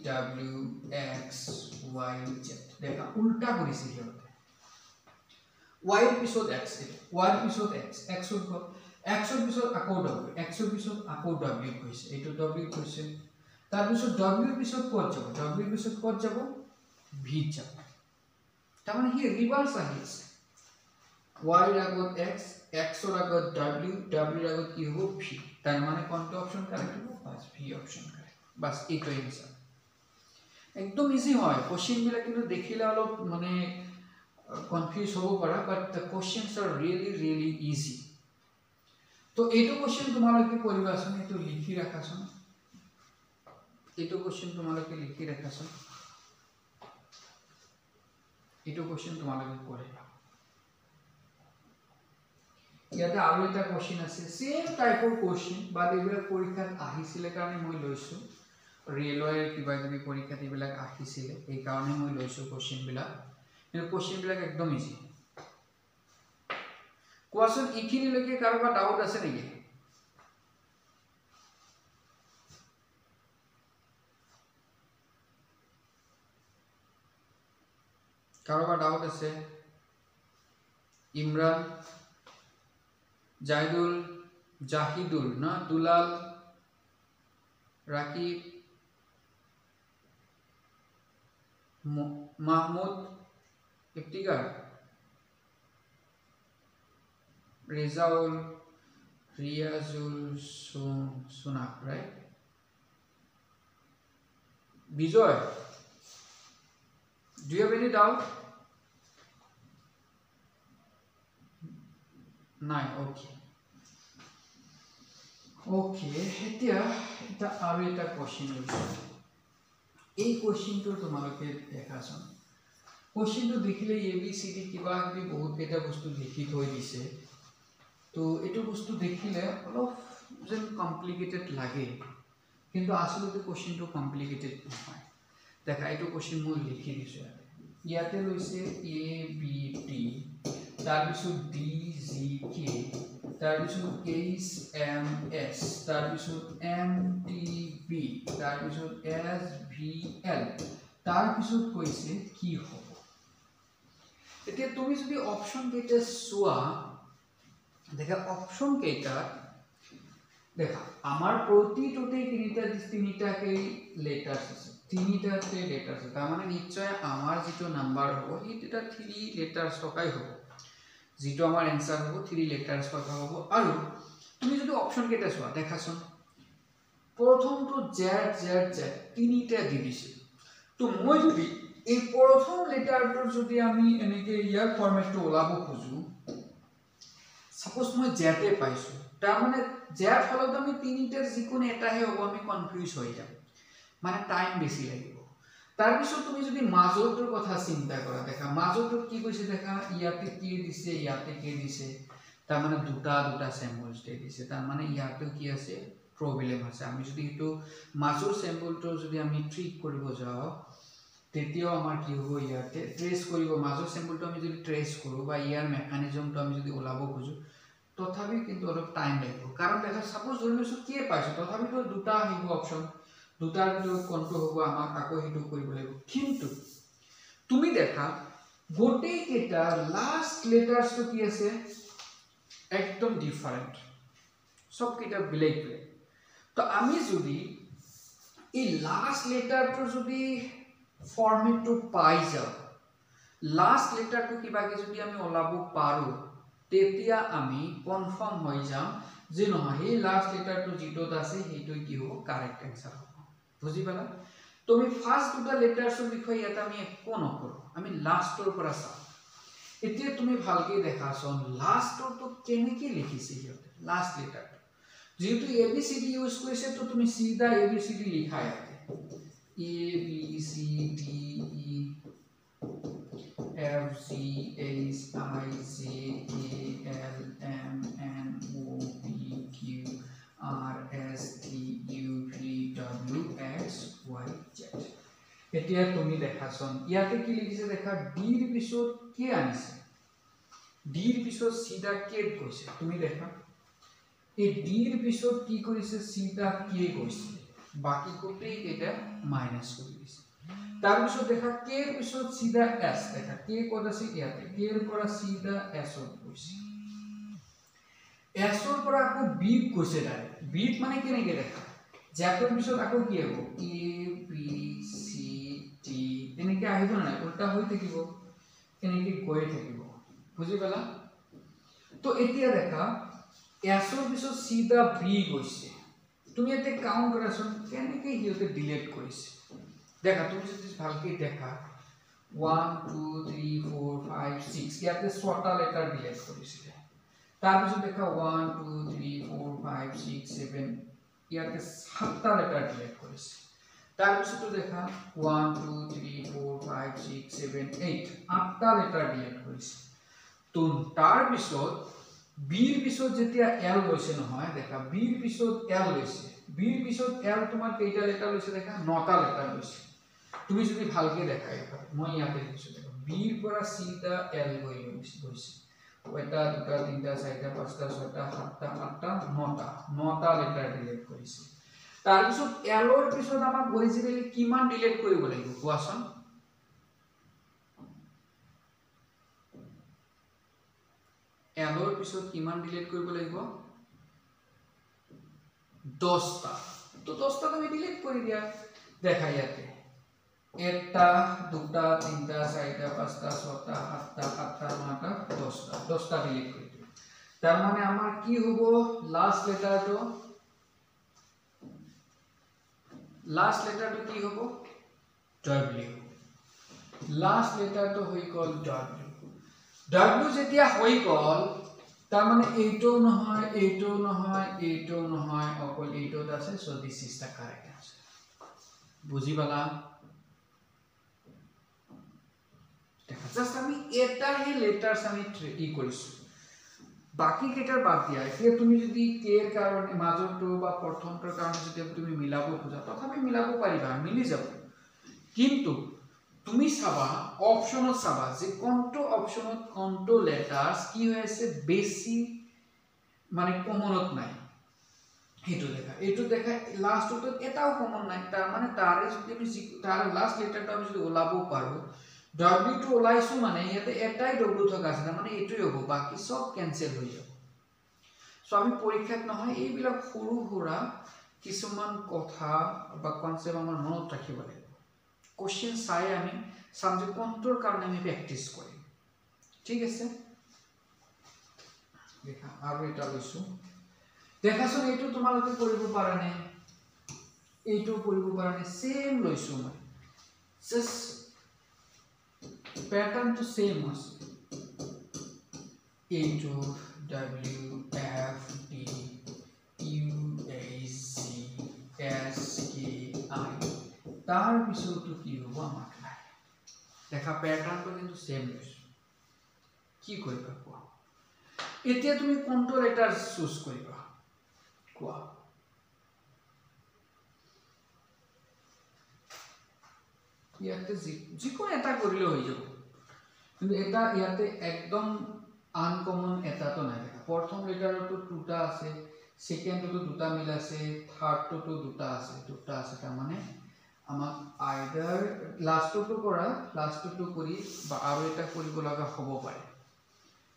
W X Y Z देखा उल्टा करी से क्या होता है Y episode X Y episode X X episode आको W X एपिसोड आको W कोइसे एटो W कोइसे तार एपिसोड W एपिसोड कोड जाबो W एपिसोड कोड जाबो V जाबो तार माने हि रिवर्स आहिছে Y আগত X X ৰ আগত W W ৰ আগত কি হ'ব V तार माने কোনটো অপশন কারেক্ট হ'ব বাস V অপশন बस एक तो हिसाब एकदम इजी है क्वेश्चन बिला किन्तु देखिले अलप माने कन्फ्यूज होबो पारा but the questions are really easy तो एटो क्वेश्चन तुम्हारे करिबासन एटो लिखि राखासन एटो क्वेश्चन तुम्हारे लिखि राखासन एटो क्वेश्चन तुम्हारे करिबा ইয়াতে আৰু এটা क्वेश्चन আছে सेम টাইপৰ क्वेश्चन বা এবিলা পৰীক্ষাত আহিছিলে কাৰণে মই লৈছো ৰেলৱে কিবা কিবি পৰীক্ষাত এবিলাক আহিছিলে এই কাৰণে মই লৈছো क्वेश्चन বিলাক এই क्वेश्चन বিলাক একদম ইজি কোৱাচোন ইখিনি লৈকে কাৰোবা ডাউট আছে নেকি কাৰোবা ডাউট আছে ইমরান জাহিদুল জাহিদুল না Dulal Rakib Mahmud Iftikar Rezaul Riazul Sunak right Bijoy do you have any doubt নাই okay এতিয়া এটা আৰু এটা क्वेश्चन লৈছো এই क्वेश्चनটো তোমালোকে দেখাছন क्वेश्चनটো দেখিলে ABCD কিবা কিবি বহুত কেটা বস্তু লিখি থৈ দিছে তো এটো বস্তু দেখিলে অলপ যেন কমপ্লিকেটেড লাগে কিন্তু আসলে क्वेश्चनটো কমপ্লিকেটেড নহয় দেখা এটো क्वेश्चन মই লিখি দিছো ইয়াতে লৈছে ABD তার পিছত DGK তার পিছত HMS তার পিছত MTB তার পিছত SVL তার পিছত কইছে কি হ'ব এতিয়া তুমি যদি অপশন কেইটা চোৱা দেখা অপশন কেইটা দেখা আমাৰ প্ৰতিটোতে তিনিটাকে লেটাৰ্স আছে তিনিটাতে লেটাৰ্স আছে তাৰ মানে নিশ্চয় আমাৰ যেটো নাম্বাৰ হ'ব এটা 3 লেটাৰ্স টকাই হ'ব যেটো আমাৰ आंसर হ'ব 3 লেটাৰ্স টকা হ'ব আৰু তুমি যদি অপশন কেইটা চোৱা দেখাছোন প্ৰথমটো z তিনিটা দি দিছে তো মই যদি এই প্ৰথম লেটাৰটোৰ যদি আমি এনেকে ইয়াৰ ফৰমেটটো ওলাব খুজু সাপোজ মই z এ পাইছো তাৰ মানে z ফলত আমি তিনিটাৰ যিকোনো এটাহে হ'ব আমি কনফিউজ হৈ যাম মানে টাইম বেছি লাগিব তাৰ পিছত তুমি যদি মাজৰটোৰ কথা চিন্তা কৰা দেখা মাজৰটোত কি কৈছে দেখা ইয়াতে কি দিছে ইয়াতে কি দিছে তাৰ মানে দুটা স্যাম্পলস দিছে তাৰ মানে ইয়াতে কি আছে প্ৰবলেম আছে আমি যদি এটো মাজৰ স্যাম্পলটো যদি আমি ট্ৰিক কৰিব যাও তেতিয়াও আমাৰ কি হ'ব ইয়াতে ট্ৰেস কৰিব মাজৰ স্যাম্পলটো আমি যদি ট্ৰেস কৰো বা ইয়াৰ মেকানিজমটো আমি যদি ওলাব খুজু তথাপি কিন্তু অলপ টাইম লাগিব কাৰণ দেখা সাপোজ ধৰিছো কি পাইছো তথাপি তো দুটা আহিব অপচন দুটাৰ ভিতৰত কোনটো হ'ব আমাক আকৌ হেতু কৰিব লাগিব কিন্তু তুমি দেখা গোটেই কেটা লাস্ট লেটাৰটো কি আছে একদম ডিফাৰেন্ট সব কেটা বেলেগ বেলেগ তো আমি যদি এই লাস্ট লেটাৰটো যদি ফৰম্যাটটো পাই যাও লাস্ট লেটাৰটো কিবাকে যদি আমি ওলাব পাৰো তেতিয়া আমি কনফাৰ্ম হৈ যাম যে নহয় এই লাস্ট লেটাৰটো যেটোত আছে হেটো কি হ'ব কাৰেক্ট आंसर হ'ব বুজি পালা তুমি ফাৰ্স্ট দুটা লেটাৰছৰ বিষয়ে এটা আমি একো নকৰো আমি লাস্টৰ পৰা চাম এতিয়া তুমি ভালকে দেখাছোন লাস্টৰটো কেনেকৈ লিখিছে ইয়াতে লাস্ট লেটাৰটো যেহেতু ABCD ইউজ কৰিছে তো তুমি সিধা ABCD লিখা ইয়াতে A B C D E F G H I J K L M N O P Q R S T U V W X Y Z এতিয়া তুমি দেখাছোন ইয়াতে কি লিখিছে দেখা D ৰ পিছত কি আনিছে D ৰ পিছত সিধা কে গৈছে তুমি দেখা এই D ৰ পিছত কি কৰিছে সিধা কে গৈছে বাকি কোটেই এটা মাইনাস কৰি দিছে তাৰ পিছত দেখা কে ৰ পিছত সিধা s দেখা কে কত আছে ইয়াতে কে ৰ পৰা সিধা s ত গৈছে s ৰ পৰা আকৌ b গৈছে ডাইৰেক্ট b মানে কেনেকৈ দেখা জ্যাটোৰ পিছত আকৌ কি হ'ব a b c d এনেকৈ আহিব না উল্টা হৈ থাকিব এনেকৈ গৈ থাকিব বুজি পালা তো এতিয়া দেখা s ৰ পিছত সিধা b গৈছে তুমি এতে কাউন্ট কৰাছোন কেনেকৈ হিয়তে ডিলিট কৰিছে দেখা তুমি যদি ভালকে দেখা 1 2 3 4 5 6 ইয়াতে 6টা লেটাৰ ডিলিট কৰিছে তাৰ পিছত দেখা 1 2 3 4 5 6 7 ইয়াতে 7টা লেটাৰ ডিলিট কৰিছে তাৰ পিছত দেখা 1 2 3 4 5 6 7 8 8টা লেটাৰ ডিলিট কৰিছে তো তাৰ পিছত বিৰ পিছত যেতিয়া l লৈছে নহয় দেখা বিৰ পিছত l লৈছে বিৰ পিছত l তোমাৰ কেইটা লেটাৰ লৈছে দেখা 9টা লেটাৰ লৈছে তুমি যদি ভালকে দেখা এবাৰ মই ইয়াতে লিখিছো দেখা বিৰ পৰা সিধা l গৈ গৈছে এটা দুটা তিনটা চাৰিটা পাঁচটা ছয়টা সাতটা আঠটা নটা লেটাৰ ডিলিট কৰিছে তাৰ পিছত l ৰ পিছত আমাক অৰিজিনালি কিমান ডিলিট কৰিব লাগিব কোৱাচোন l ৰ পিছত কিমান ডিলিট কৰিব লাগিব 10টা তো 10টা তুমি ডিলিট কৰি দিয়া দেখা ইয়াতে একটা দুটা তিনটা চাৰিটা পাঁচটা ছয়টা সাতটা আঠটা নটা 10টা ডিলিট কৰি দিও তাৰ মানে আমাৰ কি হ'ব লাস্ট লেটাৰটো কি হ'ব w লাস্ট লেটাৰটো হৈ গল w যেতিয়া হৈ গল তাৰ মানে এইটো নহয় অকল এইটোত আছে so this is the correct answer বুজি পালা জাস্ট আমি এটাহে লেটাৰস আমি ই কৰিছো বাকি কেটাৰ বাদ দিয়া এতিয়া তুমি যদি কে ৰ কাৰণে মাজৰটো বা প্ৰথমটোৰ কাৰণে যদি তুমি মিলাব খোজা তথাপি মিলাব পাৰিবা মিলি যাব কিন্তু তুমি চাবা অপশনত চাবা যে কোনটো অপশনত কোনটো লেটাৰস কি হৈ আছে বেছি মানে কমনত নাই হেতু দেখা লাস্টটো এটাও কমন নাই তাৰ মানে তাৰে যদি আমি তাৰ লাস্ট লেটাৰটো আমি যদি ওলাব পাৰো w টো ওলাইছো মানে ইয়াতে এটাই w থকা আছে মানে এটোই হ'ব বাকি সব ক্যান্সেল হৈ যাব সো আমি পৰীক্ষাত নহয় এইবিলাক সৰু সৰু কিছুমান কথা বা কনসেপ্ট আমাৰ মনত ৰাখিব লাগিব কোশ্চেন চাই আমি সাবজেক্ট কোনটোৰ কাৰণে আমি প্ৰেক্টিস কৰিম ঠিক আছে দেখা আৰু এটা লৈছো দেখাছোন এইটো তোমালোকে কৰিব পাৰা নে এইটো কৰিব পাৰা নে সেম লৈছো মই just pattern to same was A to W F D U A C S K I তার পিছতো কি হ'ব আমাক লাগে দেখা প্যাটার্নটো কিন্তু সেম লৈছো কি কৰিবা কোৱা এতিয়া তুমি কোনটো লেটাৰ চুজ কৰিবা কোৱা ইয়াতে যিকোনো এটা কৰিলে হৈ যাব কিন্তু এটা ইয়াতে একদম আনকমন এটাটো নাই দেখা প্ৰথম লেটাৰটো দুটা আছে সেকেন্ডটো দুটা মিল আছে থাৰ্ডটো দুটা আছে তাৰ মানে আমাক আইদাৰ লাষ্টটো কৰা লাষ্টটো কৰি বা আৰু এটা কৰিব লগা হ'ব পাৰে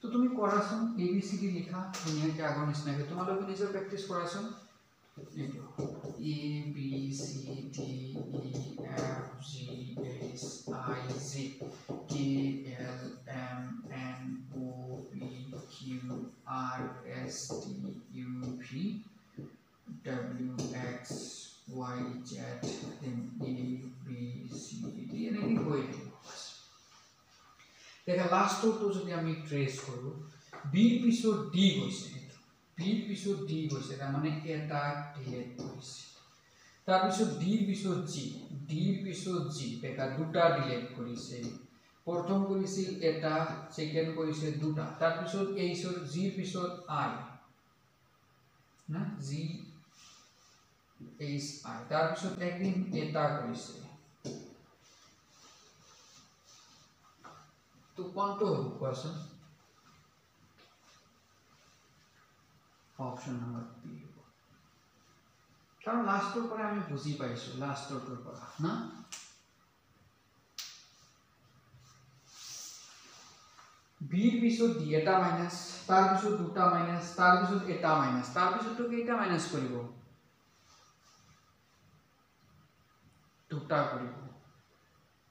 তো তুমি কৰাচোন ABCD লিখা ধুনীয়াকৈ আগৰ নিচিনাকৈ তোমালোকে নিজৰ প্ৰেক্টিছ কৰাচোন A B C D E F G H I J K L M N O P Q R S T U V W X Y Z then A B C D এনেকৈ গৈ থাকিব দেখা লাষ্টটো যদি আমি ট্ৰেস কৰো B পিছত D গৈছে B পিছত D গৈছে তাৰ মানে এটা ডিলিট কৰিছে তাৰ পিছত D পিছত G দেখা দুটা ডিলিট কৰিছে প্ৰথম কৰিছিল এটা সেকেন্ড কৰিছে দুটা তাৰ পিছত G পিছত I না G H I তাৰ পিছত একদিন এটা কৰিছে তো কোনটো হ'ব কোৱাচোন অপশন নম্বৰ B কাৰণ লাস্টৰ পৰা আমি বুজি পাইছো লাস্টৰ পৰা না B পিছত D এটা মাইনাস তাৰ পিছত দুটা মাইনাস তাৰ পিছত এটা মাইনাস তাৰ পিছত তো কেইটা মাইনাস কৰিব দুটা কৰিব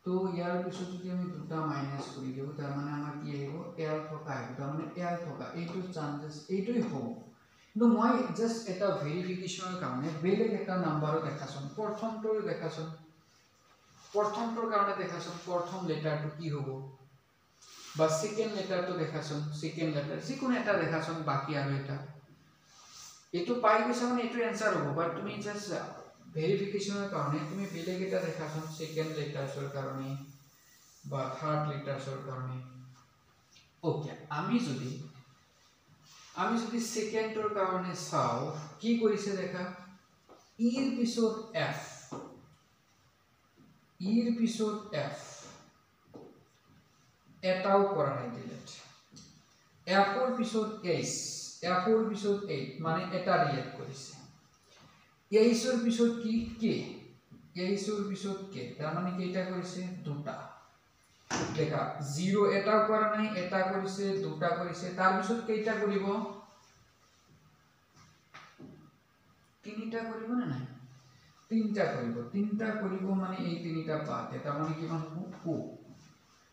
তো ইয়াৰ পিছত যদি আমি দুটা মাইনাস কৰি দিও তাৰ মানে আমাৰ কি আহিব L থকা আহিব তাৰ মানে L থকা এইটো চান্সেস এইটোই হ'ব কিন্তু মই জাস্ট এটা ভেৰিফিকেশনৰ কাৰণে বেলেগ এটা নাম্বাৰ দেখাছন প্ৰথমটোৰ দেখাছন প্ৰথমটোৰ কাৰণে দেখাছন প্ৰথম লেটাৰটো কি হ'ব বা সেকেন্ড লেটাৰটো দেখাছন সেকেন্ড লেটাৰ যিকোনো এটা দেখাছন বাকি আৰু এটা এটো পাই গৈছা মানে এটো आंसर হ'ব বাট তুমি জাস্ট ভেৰিফিকেশনৰ কাৰণে তুমি বেলেগ এটা দেখাছন সেকেন্ড লেটাৰছৰ কাৰণে বা থাৰ্ড লেটাৰছৰ কাৰণে ওকে আমি যদি সেকেন্ডৰ কাৰণে চাও কি কৰিছে দেখা ইৰ পিছত F এটাও কৰা নাই ডিলিট F ৰ পিছত H মানে এটা ডিলিট কৰিছে H ৰ পিছত কি K তাৰ মানে কেইটা কৰিছে দুটা দেখা 0 এটাও কৰা নাই এটা কৰিছে দুটা কৰিছে তাৰ পিছত কেইটা কৰিব তিনিটা কৰিব না নাই তিনটা কৰিব মানে এই তিনিটা পাতে তাৰ মানে কিমান হ'ব O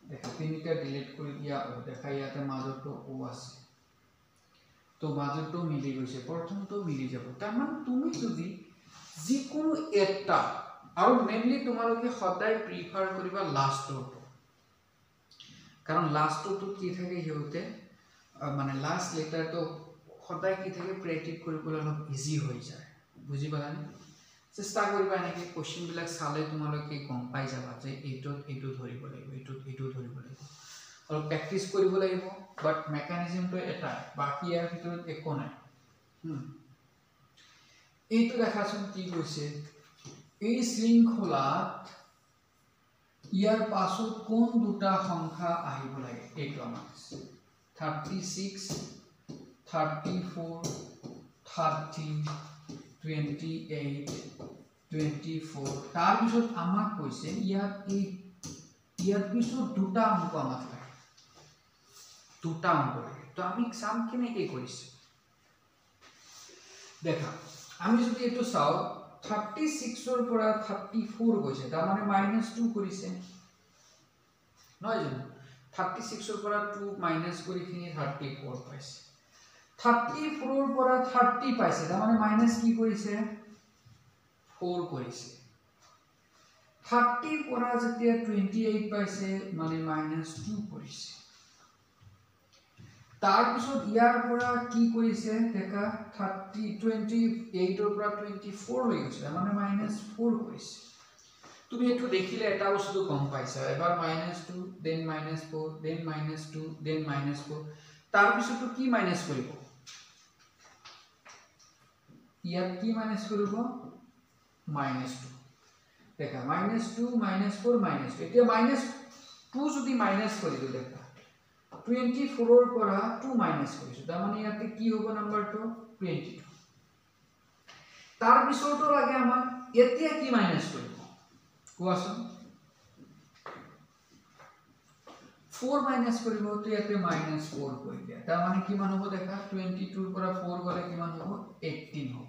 দেখা তিনিটা ডিলিট কৰি দিয়া O দেখা ইয়াতে মাজতো O আছে তো মাজতো মিলি গৈছে প্ৰথমটো মিলি যাব তাৰ মানে তুমি যদি যিকোনো এটা আৰু মেইনলি তোমালোকে সদায় প্ৰিফাৰ কৰিবা লাষ্টটো কাৰণ লাষ্টটো কি থাকে হিউতে মানে লাষ্ট লেটাৰটো সদায় কি থাকে প্ৰেক্টিস কৰিবলৈ অলপ ইজি হৈ যায় বুজি পালানে চেষ্টা কৰিবা এনেকৈ কোশ্চেন বিলাক চালে তোমালোকে গম পাই যাবা যে এইটো ধৰিব লাগিব এইটো ধৰিব লাগিব অলপ প্ৰেক্টিস কৰিব লাগিব বাট মেকানিজমটো এটা বাকি ইয়াৰ ভিতৰত একো নাই এইটো দেখাচোন কি কৈছে এই শৃংখলাত ইয়াৰ পাছত কোন দুটা সংখ্যা আহিব লাগে এইটো আমাক 36 34 30 28 24 তাৰ পিছত আমাক কৈছে ইয়াত এই ইয়াৰ পিছত দুটা অংক আমাক লাগে, দুটা অংক লাগে। তো আমি চাম কেনেকৈ কৰিছে দেখা। আমি যদি এইটো চাওঁ 36 পৰা 34 গৈছে, তাৰ মানে -2 কৰিছে নহয় জানো। 36 পৰা 2 মাইনাস কৰি কিনি 34 পাইছে। 34 পৰা 30 পাইছে, তাৰ মানে মাইনাস কি কৰিছে 4 কৰিছে। 30 পৰা যেতিয়া 28 পাইছে মানে -2 কৰিছে। তাৰ পিছত ইয়াৰ পৰা কি কৰিছে দেখা 28 ৰ পৰা 24 লৈ গৈছে, মানে -4 কৰিছে। তুমি এটো দেখিলে এটা বস্তু গম পাইছা, এবাৰ -2 দেন -4 দেন -2 দেন -4, তাৰ পিছতো কি মাইনাস কৰিব, ইয়াত কি মাইনাস কৰিব -2 দেখা। -2 -4 -2, এতিয়া -2 যদি মাইনাস কৰি দিও দেখা 24 ৰ পৰা 2 মাইনাস কৰিছো, তাৰ মানে ইয়াতে কি হ'ব নাম্বাৰটো 22। তাৰ পিছতো লাগে আমাক এতিয়া কি মাইনাস কৰিব কোৱাচোন, 4 মাইনাস কৰিব, তো ইয়াতে -4 কৰি দিয়া, তাৰ মানে কিমান হ'ব দেখা 22 ৰ পৰা 4 গলে কিমান হ'ব 18 হ'ব।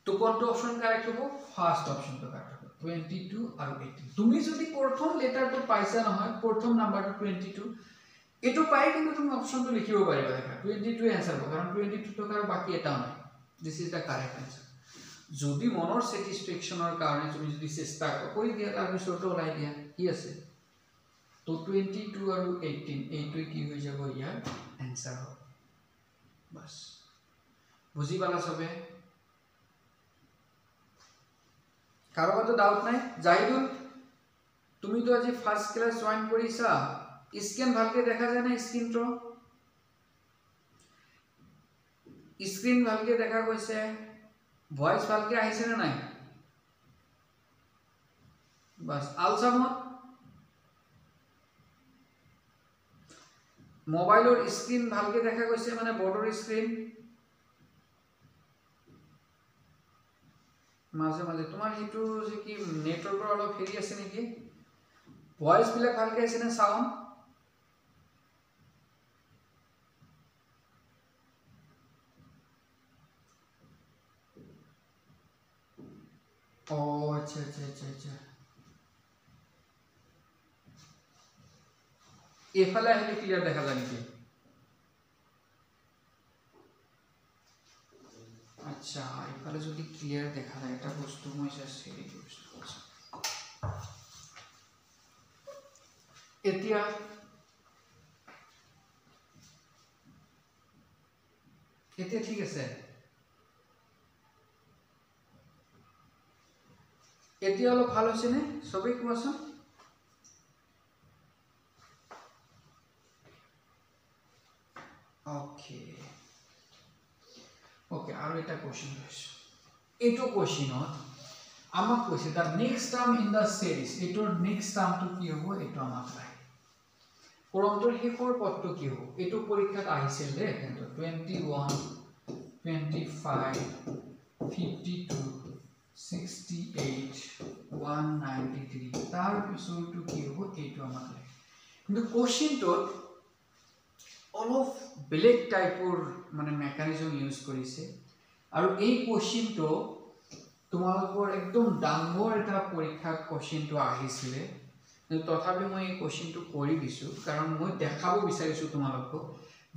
তো কোনটো অপশন কারেক্ট হ'ব, ফার্স্ট অপশনটো কারেক্ট হ'ব 22 আৰু 18। তুমি যদি প্ৰথম লেটাৰটো পাইছা নহয়, প্ৰথম নাম্বাৰটো 22 এটো পাই কিন্তু তুমি অপশনটো লিখিব পাৰিবা দেখা 22 এনসাৰ হ'ব, কাৰণ 22 টকাৰ বাকি এটাও নাই। This is the correct answer. যদি মনৰ স্যাটিসফ্যাকশনৰ কাৰণে তুমি যদি চেষ্টা কৰি দিয়া তাৰ পিছতো ওলাই দিয়া কি আছে, তো 22 আৰু 18 এইটোই কি হৈ যাব ইয়াৰ আনসার হ'ব। বাস বুজি পালা সবে? কারো তো ডাউট নাই? জাহিদুল তুমি তো আজি ফার্স্ট ক্লাস জয়েন কৰিছা, স্ক্রিন ভালকে দেখা যায় না? স্ক্রিনটো স্ক্রিন ভালকে দেখা গৈছে, ভয়েস ভালকে আহিছে না নাই? বাস আলসামত মোবাইলৰ স্ক্ৰিন ভালকে দেখা গৈছে, মানে বৰ্ডৰ স্ক্ৰিন মাঝে মাঝে তোমাৰ হেতু যে কি নেটৱৰ্কৰ অলপ হেৰি আছে নেকি, ভয়েস বিলাক ভালকে আছে না সাউন্ড? ও আচ্ছা আচ্ছা আচ্ছা আচ্ছা, এফালে আহিলে ক্লিয়ার দেখা যায় নাকি? আচ্ছা এফালে যদি ক্লিয়ার দেখা যায় এটা বস্তু মই জাস্ট হেৰি কৰিছো। এতিয়া এতিয়া ঠিক আছে, এতিয়া অলপ ভাল হৈছে নে সবেই কোৱাচোন? ওকে ওকে, আৰু এটা কোশ্চেন লৈছো। এইটো কোশ্চেনত আমাক কৈছে the next term in the series, এটোৰ নেক্সট টাৰ্মটো কি হ'ব এটো আমাক লাগে। পৰন্তৰ শেষৰ পদটো কি হ'ব, এটো পৰীক্ষাত আহিছিল দে, 21 25 52 68 193, তাৰ পিছৰটো কি হ'ব এইটো আমাক লাগে। কিন্তু কোশ্চেনটোত অলপ বেলেগ টাইপৰ মানে মেকানিজম ইউজ কৰিছে, আৰু এই কোশ্চেনটো তোমালোকৰ একদম ডাঙৰ এটা পৰীক্ষাত কোশ্চেনটো আহিছিলে, তথাপি মই এই কোশ্চেনটো কৰি দিছো, কাৰণ মই দেখাব বিচাৰিছো তোমালোকক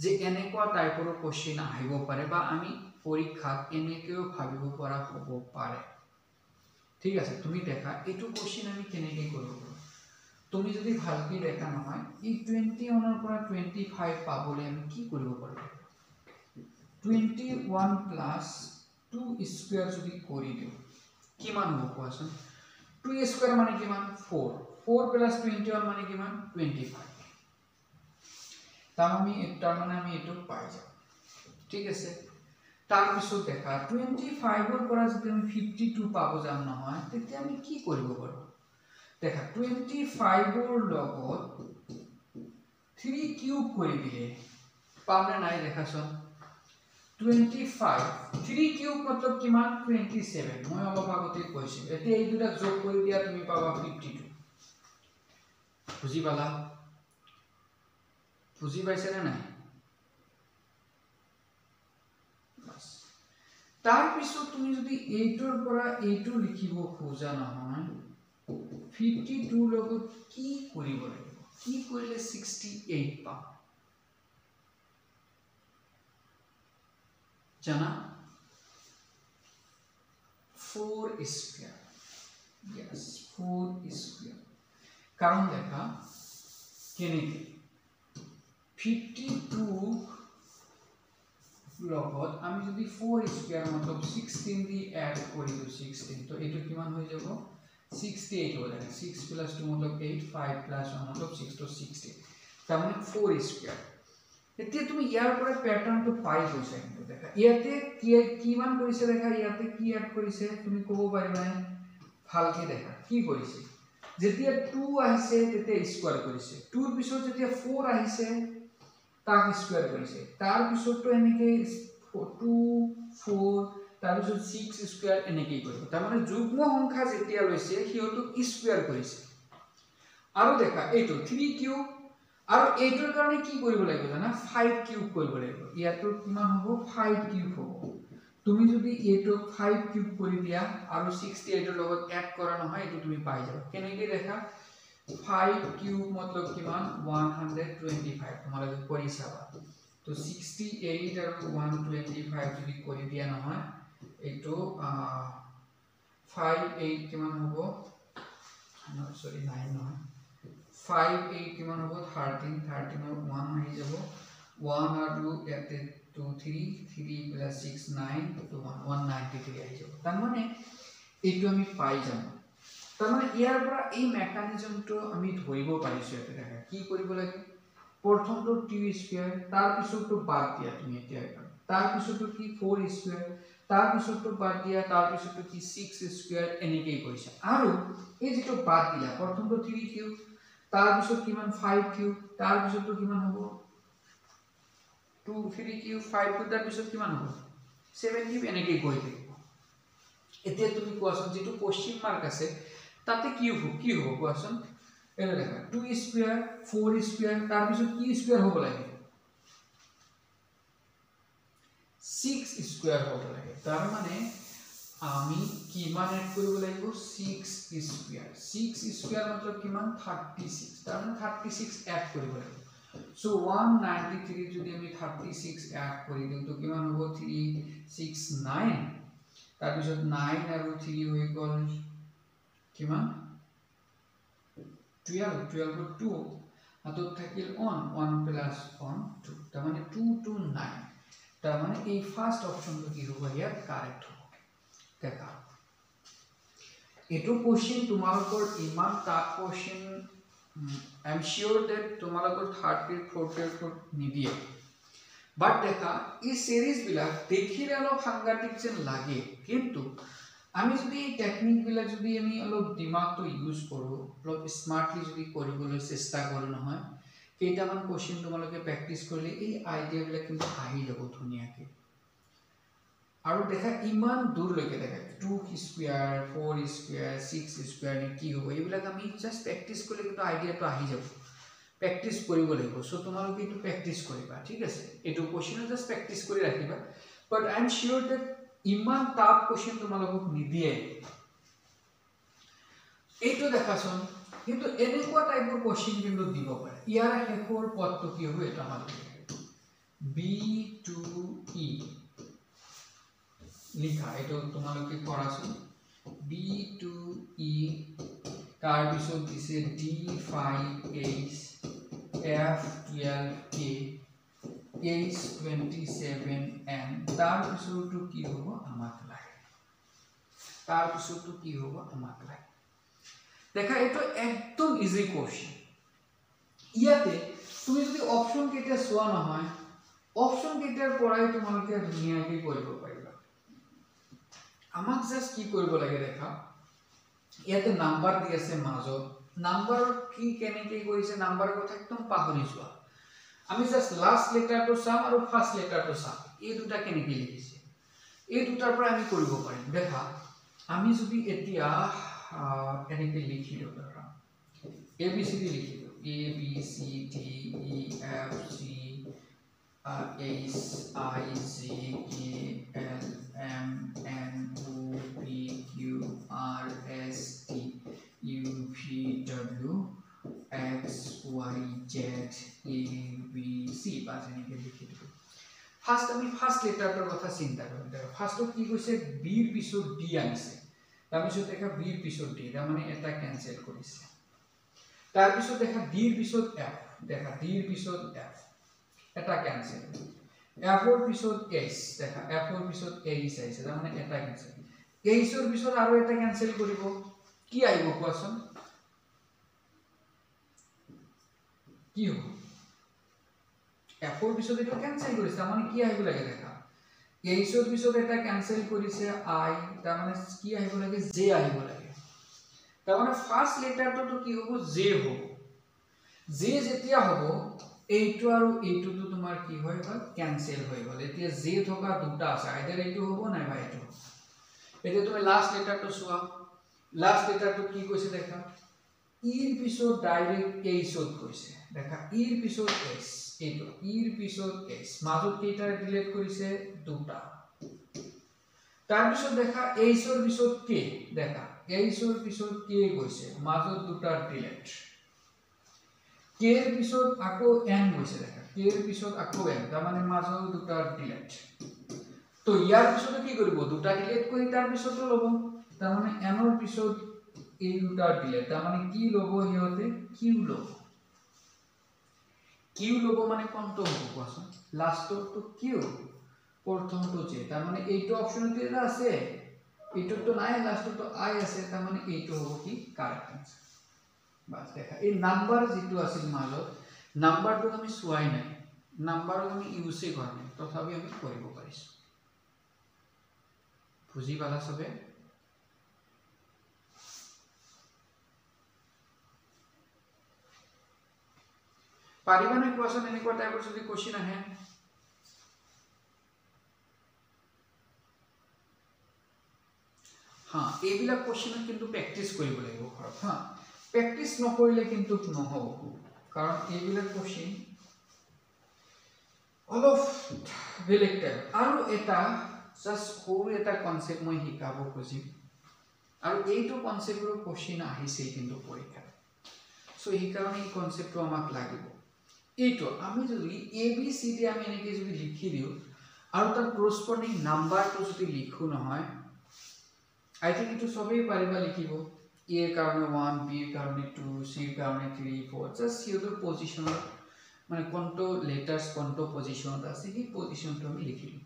যে এনেকুৱা টাইপৰ কোশ্চেন আহিব পাৰে, বা আমি পৰীক্ষাত এনেকৈও ভাবিব পৰা হ'ব পাৰে। ঠিক আছে, তুমি দেখা এইটো কোশ্চেন আমি কেনেকৈ কৰিব পাৰোঁ। তুমি যদি ভালকৈ দেখা নহয়, এই 21 পৰা 25 পাবলৈ আমি কি কৰিব পাৰোঁ, 21 প্লাস 2 স্কয়াৰ যদি কৰি দিও কিমান হ'ব কোৱাচোন? 2 স্কয়াৰ মানে কিমান 4, 4 প্লাস 21 মানে কিমান 25, তাৰ মানে আমি এটো পাই যাম। ঠিক আছে, তাৰ পিছত দেখা 25 ৰ পৰা যদি আমি 52 পাব যাম নহয়, তেতিয়া আমি কি কৰিব পাৰোঁ দেখা 25 ৰ লগত 3 কিউব কৰি দিলে পাবনে নাই দেখাচোন। 25 3 কিউব मतलब কিমান 27, মই অলপ আগতে কৈছো। এতিয়া এই দুটা যোগ কৰি দিয়া তুমি পাবা 52। বুজি পালা বুজি পাইছে না নাই বাস তাৰ পিছত তুমি যদি এইটোৰ পৰা এইটো লিখিব খোজা নহয় 52 লগত কি কৰিব লাগিব কি কৰিলে 68 পাম জানা 4 স্কয়ার yes 4 স্কয়ার কারণ দেখা কেনেকে 52 লগত আমি যদি 4 স্কয়ার मतलब 16 দি এড কৰি দিও 16 তো এটো কিমান হৈ যাব 68 हो जाएगा 6 plus 2 मतलब 8 5 plus 1 मतलब 6 तो 60 তার মানে 4 স্কয়ার এতিয়া তুমি ইয়াৰ পৰা প্যাটাৰ্নটো পাই গৈছা কিন্তু দেখা ইয়াতে কিমান কৰিছে দেখা ইয়াতে কি এড কৰিছে তুমি ক'ব পাৰিবা ভালকে দেখা কি কৰিছে যেতিয়া 2 আহিছে তেতিয়া স্কয়াৰ কৰিছে 2 ৰ পিছত যেতিয়া 4 আহিছে তাক স্কয়াৰ কৰিছে তাৰ পিছতটো এনেকে 2 4 তাৰ পিছত 6 স্কয়াৰ এনেকে কৰিব তাৰ মানে যুগ্ম সংখ্যা যেতিয়া লৈছে হিয়টো স্কয়াৰ কৰিছে আৰু দেখা এইটো 3 কিউব আৰু এইটোৰ কাৰণে কি কৰিব লাগিব জানা 5 কিউব কৰিব লাগিব ইয়াটো কিমান হ'ব 5 কিউব হ'ব তুমি যদি এইটো 5 কিউব কৰি দিয়া আৰু 68 ৰ লগত এড কৰা নহয় এটো তুমি পাই যাবা কেনেকৈ দেখা 5 কিউব मतलब কিমান 125 তোমালোকে কৰি চাবা তো 68 আৰু 125 যদি কৰি দিয়া নহয় এটো 58 কিমান হ'ব সৰি 9 নহয় 58 কিমান হ'ব 13 13 ৰ 1 আহি যাব 1 আৰু ইয়াতে 2 3 3 plus 6 9 to 193 আহি যাব তাৰ মানে এইটো আমি পাই যাম তাৰ মানে ইয়াৰ পৰা এই মেকানিজমটো আমি ধৰিব পাৰিছো এটা দেখা কি কৰিব লাগে প্ৰথমটো t স্কয়াৰ তাৰ পিছতটো বাদ দিয়া তুমি এতিয়া তাৰ পিছতটো কি 4 স্কয়াৰ তাৰ পিছতটো বাদ দিয়া তাৰ পিছতটো কি 6 স্কয়াৰ এনেকৈ কৰিছে আৰু এই যেটো বাদ দিয়া প্ৰথমটো 3 কিউব তাৰ পিছত কিমান 5 কিউব তাৰ পিছতটো কিমান হ'ব 2 3 কিউব 5 কিউব তাৰ পিছত কিমান হ'ব 7 কিউব এনেকৈ গৈ থাকিব এতিয়া তুমি কোৱাচোন যেটো কোশ্চেন মাৰ্ক আছে তাতে কি হ'ব কোৱাচোন এনে দেখা 2 স্কয়াৰ 4 স্কয়াৰ তাৰ পিছত কি স্কয়াৰ হ'ব লাগে 6 স্কয়াৰ হ'ব লাগে তাৰ মানে আমি কিমান এড কৰিব লাগিব 6 স্কয়াৰ 6 স্কয়াৰ मतलब কিমান 36 তাৰ মানে 36 এড কৰিব লাগিব সো 193 যদি আমি 36 এড কৰি দিও তো কিমান হ'ব 369 তাৰ পিছত 9 আৰু 3 হৈ গল কিমান 12 12 ৰ 2 হাতত থাকিল 1 plus 1 2 তাৰ মানে 2 to 9 তাৰ মানে এই ফাৰ্স্ট অপশনটো কি হ'ব ইয়াত কাৰেক্ট হ'ব দেখা এটো কোশ্চেন তোমালোকৰ ইমান tough question I am sure that তোমালোকৰ 30 40 নিদিয়ে বাট দেখা এই সিরিজ বিলাক দেখিলে অলপ সাংঘাতিক যেন লাগে কিন্তু আমি যদি টেকনিক বিলাক যদি আমি অলপ দিমাগটো ইউজ কৰো অলপ স্মাৰ্টলি যদি কৰিবলৈ চেষ্টা কৰো নহয় কেইটামান কোশ্চেন তোমালোকে প্ৰ্যাকটিস কৰিলে এই আইডিয়া বিলাক কিন্তু আহি যাব ধুনিয়াকে আৰু দেখা ইমান দূৰ লৈকে দেখা 2 স্কয়াৰ 4 স্কয়াৰ 6 স্কয়াৰ নে কি হ'ব এইবিলাক আমি জাস্ট প্ৰ্যাকটিস কৰিলে কিন্তু আইডিয়াটো আহি যাব প্ৰ্যাকটিস কৰিব লাগিব সো তোমালোকে এটো প্ৰ্যাকটিস কৰিবা ঠিক আছে এটো কোশ্চেন জাস্ট প্ৰ্যাকটিস কৰি ৰাখিবা বাট আই এম শিওৰ দ্যাট ইমান টাফ কোশ্চেন তোমালোকক নিদিয়ে এইটো দেখাচোন কিন্তু এনেকুৱা টাইপৰ কোশ্চেন কিন্তু দিব পাৰে ইয়াৰ শেষৰ পদটো কি হ'ব এটা আমাক B2E লিখা এটো তোমালোকে কৰাচোন B2E তাৰ পিছত দিছে D5H F12K H27N তাৰ পিছতো কি হ'ব আমাক লাগে দেখা এটো একদম ইজি কোশ্চেন ইয়াতে তুমি যদি অপশন কেইটা সোৱা নহয় অপশন কেইটাৰ পৰাই তোমালোকে ধুনিয়াকৈ কৰিব পাৰিবা আমাক জাস্ট কি কৰিব লাগে দেখা ইয়াতে নাম্বাৰ দি আছে মাজত নাম্বাৰ কি কেনেকৈ কৰিছে নাম্বাৰৰ কথা একদম পাহৰি যোৱা আমি জাস্ট লাস্ট লেটাৰটো চাম আৰু ফাৰ্স্ট লেটাৰটো চাম এই দুটা কেনেকৈ লিখিছে এই দুটাৰ পৰা আমি কৰিব পাৰিম দেখা আমি যদি এতিয়া এনেকৈ লিখি দিও ধৰা ABCD লিখি দিওঁ A B C D E F G H I J K L M N O P Q R S T U V W X Y Z A B C বাস এনেকে লিখি দিওঁ ফার্স্ট আমি first লেটারটার কথা চিন্তা করি দেখো ফার্স্টত কি কইছে b এর পিছত d আনিছে তার পিছত দেখা b এর পিছত d তার মানে এটা ক্যান্সেল করিছে তার পিছত দেখা d এর পিছত f দেখা d এর পিছত f এটা ক্যান্সেল f এর পিছত h দেখা f এর পিছত h আইছে তার মানে এটা ক্যান্সেল h এর পিছত আৰু এটা ক্যান্সেল কৰিব কি আইব কোৱাচোন কি হ'ব f এৰ পিছত এটা ক্যান্সেল কৰিছে তাৰ মানে কি আইব লাগে দেখা h এৰ পিছত এটা ক্যান্সেল কৰিছে i তার মানে কি আইব লাগে j আইব লাগে তার মানে ফার্স্ট লেটারটো তো কি হ'ব j হ'ব j যেতিয়া হ'ব এইটো আৰু এইটো তো তোমাৰ কি হয় বা ক্যান্সেল হৈ গল এতিয়া j থকা দুটা আছে আইদার এইটো হ'ব নাই বা এইটো এতিয়া তুমি লাস্ট লেটারটো চোৱা লাস্ট লেটাৰটো কি কৈছে দেখা ইৰ পিছত ডাইৰেক্ট h ত কৈছে দেখা ইৰ পিছত s এইটো ইৰ পিছত s মাজত কেইটা ডিলিট কৰিছে দুটা তাৰ পিছত দেখা h ৰ পিছত k দেখা h ৰ পিছত k কৈছে মাজত দুটা ডিলিট k এর পিছত আকৌ n গৈছে দেখা k এর পিছত আকৌ n তাৰ মানে মাজত দুটা ডিলিট তো ইয়াৰ পিছত কি কৰিব দুটা ডিলিট কৰি তাৰ পিছত লব তাৰ মানে n ৰ পিছত এই দুটা ডিলিট তাৰ মানে কি লব হিয়তে q লব q লব মানে কোনটো হ'ব কোৱাচোন লাষ্টটো তো q প্ৰথমটো যে তাৰ মানে এইটো অপচনতে এটা আছে এইটো তো নাই লাষ্টটো i আছে তাৰ মানে এইটো হ'ব কি কারেক্ট আনসার বাস দেখা এই নাম্বার যেটো আছিল মাজত নাম্বারটো আমি সোয়াই নাই নাম্বারক আমি ইউজে কৰা নাই তথাপি আমি কৰিব পাৰিছো বুজি পালা সবে পাৰিবা নে কোৱাচোন এনেকুৱা টাইপৰ যদি কোশ্চেন আহে হ্যাঁ এইবিলাক কোশ্চেন কিন্তু প্ৰ্যাকটিস কৰিব লাগিব ঘৰত হ্যাঁ প্ৰ্যাকটিস নকৰিলে কিন্তু নহব কাৰণ এইবিলাক কোশ্চেন অলপ বেলেগ টাইপ আৰু এটা জাস্ট সৰু এটা কনসেপ্ট মই শিকাব খুজিম আৰু এইটো কনসেপ্টৰ কোশ্চেন আহিছে কিন্তু পৰীক্ষা সো এই কাৰণে এই কনসেপ্টটো আমাক লাগিব এইটো আমি যদি এ বি সি ডি আমি এনেকে যদি লিখি দিও আৰু তাৰ কৰসপন্ডিং নাম্বাৰটো যদি লিখো নহয় আই থিংক ইটো সবেই পাৰিবা লিখিব এ এর কারণে 1 বি এর কারণে 2 সি এর কারণে 3 4 জাস্ট সিওর পজিশন মানে কোনটো লেটারস কোনটো পজিশনত আছে এই পজিশনটো আমি লিখিলো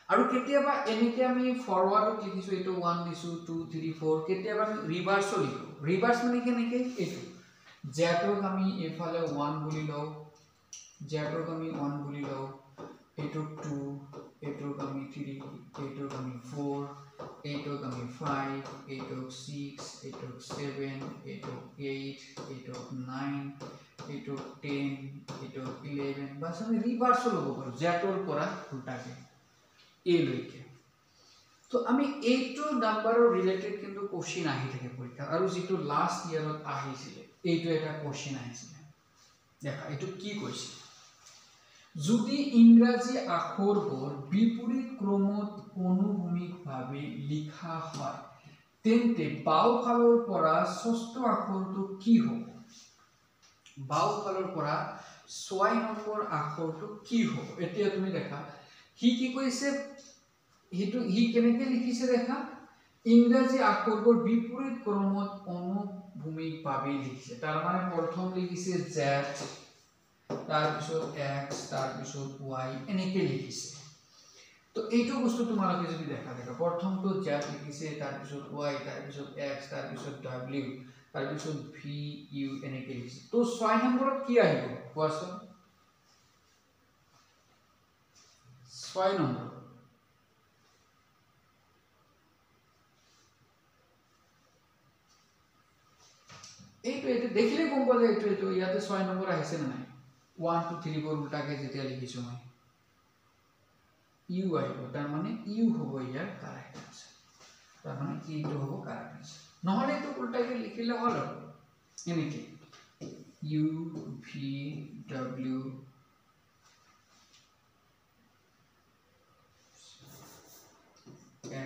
আৰু কেতিয়াবা এনেকে আমি ফরওয়ার্ড লিখিছো এটো 1 দিছো 2 3 4 কেতিয়াবা আমি রিভার্সও লিখো রিভার্স মানে কেনেকে এটো জেটক আমি এফালে 1 বুলি লও জেটক আমি 1 বুলি লও এটো 2 এটো আমি 3 এটো আমি 4 এটো আমি 5 এটো 6 এটো 7 এটো 8 এটো 9 এটো 10 এটো 11 বাস আমি রিভার্সও লব পাৰো জেটৰ পৰা উল্টাকে এ লৈকে তো আমি এইটো নাম্বাৰৰ ৰিলেটেড কিন্তু কোশ্চেন আহি থাকে পৰীক্ষা আৰু যেটো লাস্ট ইয়াৰত আহিছিল এইটো এটা কোশ্চেন আহিছিল দেখা এইটো কি কৈছে যদি ইংৰাজী আখৰবোৰ বিপৰীত ক্ৰমত অনুভূমিকভাৱে লিখা হয় তেন্তে বাওঁফালৰ পৰা ষষ্ঠ আখৰটো কি হ'ব বাওঁফালৰ পৰা 6 নম্বৰ আখৰটো কি হ'ব এতিয়া তুমি দেখা হি কি কৈছে হেতু হি কেনেকে লিখিছে দেখা ইংৰাজী আখৰবোৰ বিপৰীত ক্ৰমত অনুভূমিকভাৱে লিখিছে তাৰ মানে প্ৰথম লিখিছে z তাৰ পিছত x তাৰ পিছত y এনেকে লিখিছে তো এইটো বস্তু তোমালোকে যদি দেখা প্ৰথমটো z লিখিছে তাৰ পিছত y তাৰ পিছত x তাৰ পিছত w তাৰ পিছত v u এনেকে লিখিছে তো 6 নম্বৰত কি আহিব কোৱাচোন 6 নম্বৰ এইটো এটা দেখিলে গম পোৱা যায় এইটো ইয়াতে 6 নম্বৰ আহিছে না নাই 1 2 3 4 উল্টাকে যেতিয়া লিখিছো মই ইউ আহিব তাৰ মানে ইউ হ'ব ইয়াৰ কাৰেক্ট আনসাৰ তাৰ মানে এইটো হ'ব কারেক্ট আনসার নহলে তো উল্টাকে লিখিলে হল এনেকে U V W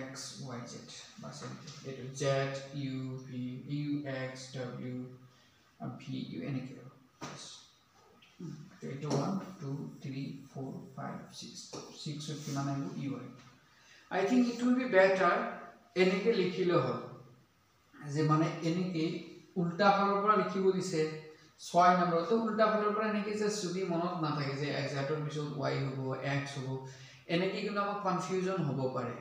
X Y Z বাস এটো Z U V U X W V U এনেকে এটো 1 2 3 4 5 6 6 কিমান আহিব U I think it will be better এনেকে লিখিলে হয় যে মানে এনেকে উল্টা ফালৰ পৰা লিখিব দিছে 6 নম্বৰ তো উল্টা ফালৰ পৰা এনেকে যে যদি মনত না থাকে যে x ৰ পিছত y হ'ব x হ'ব এনেকে কিন্তু আমাক কনফিউজন হ'ব পাৰে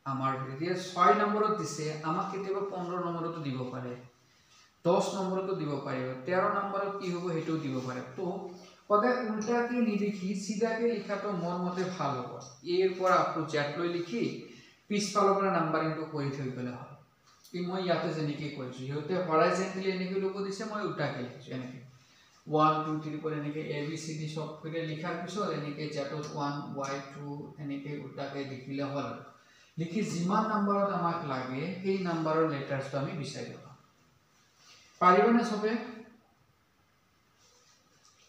আমাৰ ভিডিও 6 নম্বৰত দিছে আমাক কেতিয়াবা 15 নম্বৰতো দিব পাৰে 10 নম্বৰতো দিব পাৰে 13 নম্বৰত কি হ'ব হেতু দিব পাৰে তো সদায় উল্টাকে নিলিখি সিধাকে লিখাটো মোৰ মতে ভাল হ'ব এৰ পৰা আপু জেট লৈ লিখি পিছফালৰ পৰা নাম্বাৰিংটো কৰি থৈ গলে হয় কি মই ইয়াতে যেনেকৈ কৰিছো ইহতে হৰাইজেন্টালি এনেকৈ লোক দিছে মই উল্টাকে লিখিছো এনেকৈ 1 2 3 পৰা এনেকৈ a b c d সব কৰি লিখাৰ পিছত এনেকৈ জেটত 1 y2 এনেকৈ উল্টাকে লিখিলে হ'ল লিখি যিমান নম্বৰত আমাক লাগে সেই নম্বৰৰ লেটাৰটো আমি বিচাৰি লম পাৰিবনে সবে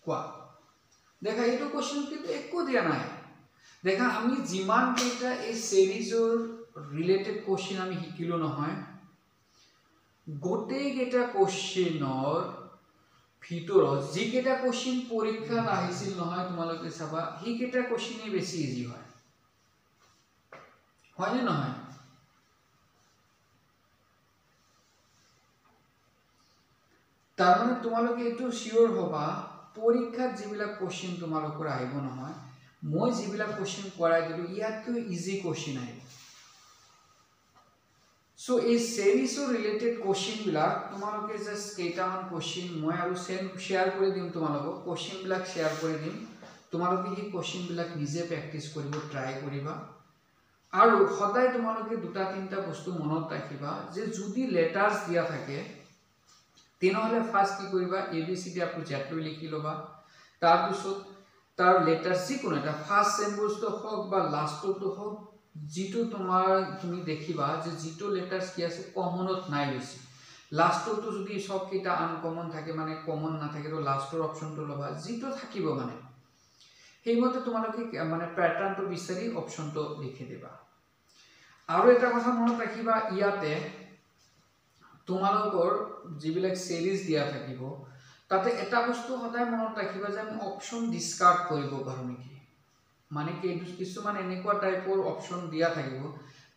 কোৱা দেখা এইটো কোশ্চেন কিন্তু একো দিয়া নাই দেখা আমি যিমান কেইটা এই সিৰিজৰ ৰিলেটেড কোশ্চেন আমি শিকিলো নহয় গোটেই কেইটা কোশ্চেনৰ ভিতৰত যি কেইটা কোশ্চেন পৰীক্ষাত আহিছিল নহয় তোমালোকে চাবা সেই কেইটা কোশ্চেনই বেছি ইজি হয় হয়নে নহয় তাৰ মানে তোমালোকে এইটো শিওৰ হবা পৰীক্ষাত যিবিলাক কোশ্চেন তোমালোকৰ আহিব নহয় মই যিবিলাক কোশ্চেন কৰাই দিলো ইয়াতকৈ ইজি কোশ্চেন আহিব So a series of related question bilak তোমালোকে জাস্ট কেইটামান কোশ্চেন মই আৰু শেয়াৰ কৰি দিম তোমালোকক কোশ্চেন বিলাক শেয়াৰ কৰি দিম তোমালোকে এই কোশ্চেন বিলাক নিজে প্ৰ্যাকটিস কৰিব ট্ৰাই কৰিবা আৰু সদায় তোমালোকে দুটা তিনটা বস্তু মনত ৰাখিবা যে যদি লেটাৰস দিয়া থাকে তেনহলে ফাৰ্স্ট কি কৰিবা a b c d আপু জেট লৈ লিখি লবা তাৰ পিছত তাৰ লেটাৰ সি কোন এটা ফার্স্ট সেম্বলসটো হক বা লাস্টটো হক जितो तुम्हार तुमी देखिबा जे जितो लेटार्स কি আছে কমনত নাই বেছি লাস্টটো যদি সব কিটা আনকমন থাকে মানে কমন না থাকে তো লাস্টৰ অপশনটো লবা জিটো থাকিব মানে হেইমতে তোমালোকে মানে প্যাটাৰ্নটো বিচাৰি অপশনটো লিখি দিবা আৰু এটা কথা মনত ৰাখিবা ইয়াতে তোমালোকৰ যিবিলাক সিৰিজ দিয়া থাকিব তাতে এটা বস্তু সদায় মনত ৰাখিবা যে আমি অপশন ডিসকাৰ্ড কৰিব পাৰো নেকি মানে কি কিছুমান এনেকুৱা টাইপৰ অপশন দিয়া থাকিব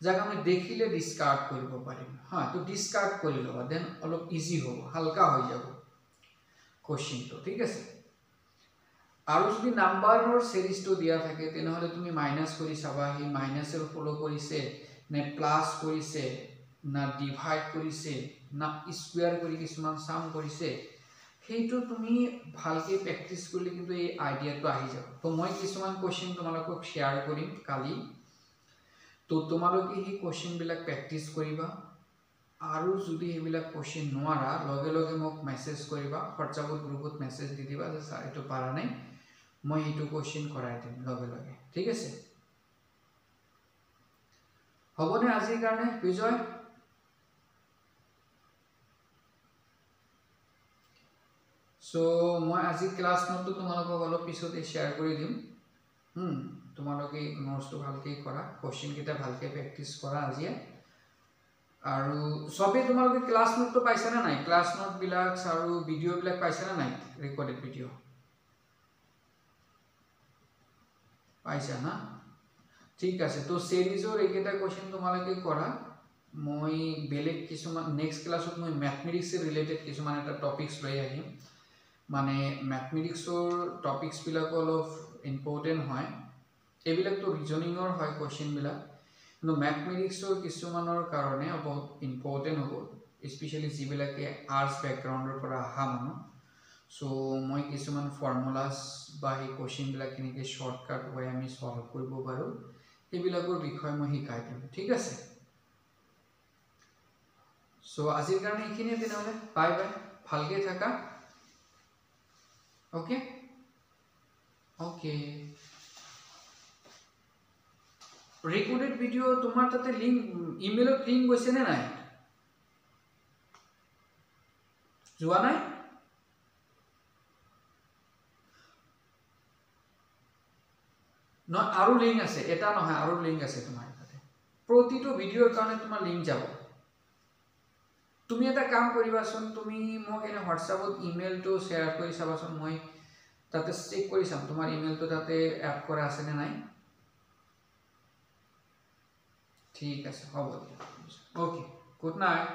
যাক আমি দেখিলে ডিসকাৰ্ড কৰিব পাৰিম হ্যাঁ তো ডিসকাৰ্ড কৰি লবা দেন অলপ ইজি হ'ব হালকা হৈ যাব কোশ্চেনটো ঠিক আছে আৰু যদি নাম্বাৰৰ সিৰিজটো দিয়া থাকে তেনহলে তুমি মাইনাস কৰি চাবা হি মাইনাসৰ ফলো কৰিছে নে প্লাস কৰিছে না ডিভাইড কৰিছে না স্কয়াৰ কৰি কিছুমান সাম কৰিছে হেইটো তুমি ভালকে প্ৰ্যাকটিস কৰিলে কিন্তু এই আইডিয়াটো আহি যাব তো মই কিছুমান কোশ্চেন তোমালোকক শেয়ার কৰিম কালি তো তোমালোকে এই কোশ্চেন বিলাক প্ৰ্যাকটিস কৰিবা আৰু যদি এইবিলাক কোশ্চেন নোৱাৰা লগে লগে মোক মেসেজ কৰিবা হোৱাটসএপত গ্ৰুপত মেসেজ দি দিবা যে স্যাৰ এটো পাৰা নাই মই এইটো কোশ্চেন কৰাই দিম লগে লগে ঠিক আছে হবনে আজিৰ কাৰণে বিজয় So মই আজি ক্লাস নোটটো তোমালোকক অলপ পিছতে শেয়াৰ কৰি দিম তোমালোকে নোটসটো ভালকে কৰা কোশ্চেন কিটা ভালকে প্ৰ্যাকটিস কৰা আজি আৰু সবে তোমালোকে ক্লাস নোটটো পাইছা না নাই ক্লাস নোট বিলাক আৰু ভিডিও বিলাক পাইছা না নাই ৰেকৰ্ডেড ভিডিও পাইছা না ঠিক আছে তো সিৰিজৰ এইকেটা কোশ্চেন তোমালোকে কৰা মই বেলেগ কিছুমান নেক্সট ক্লাছত মই ম্যাথমেটিক্স ৰিলেটেড কিছুমান এটা টপিকস লৈ আহিম মানে ম্যাথমেটিক্সৰ টপিকস বিলাক অলপ ইম্পৰ্টেন্ট হয় এবিলাক তো ৰিজনিংৰ হয় কোশ্চেন বিলাক কিন্তু ম্যাথমেটিক্সৰ কিছুমানৰ কাৰণে বহুত ইম্পৰ্টেন্ট হ'ব স্পেশালি যিবিলাকে আৰ্টস ব্যাকগ্ৰাউণ্ডৰ পৰা আহা মানুহ সো মই কিছুমান ফৰ্মুলাস বা এই কোশ্চেন বিলাক কেনেকৈ শৰ্টকাট হৈ আমি সলভ কৰিব পাৰো এবিলাকৰ বিষয় মই শিকাই দিম ঠিক আছে সো আজিৰ কাৰণে এইখিনিয়ে তেনেহলে বাই বাই ভালকে থাকা Okay? Okay. Recorded video তোমার তাতে লিংক ইমেইলত লিংক গৈছে নে নাই যোৱা নাই নহয় আৰু লিংক আছে এটা নহয় আৰু লিংক আছে তোমাৰ তাতে প্ৰতিটো ভিডিঅ'ৰ কাৰণে তোমাৰ লিংক যাব তুমি এটা কাম কৰিবাচোন তুমি মোক এনে হোৱাটছআপত ইমেইলটো শ্বেয়াৰ কৰি চাবাচোন মই তাতে চেক কৰি চাম তোমাৰ ইমেইলটো তাতে এড কৰা আছে নে নাই ঠিক আছে হ'ব দিয়া ওকে গুড নাইট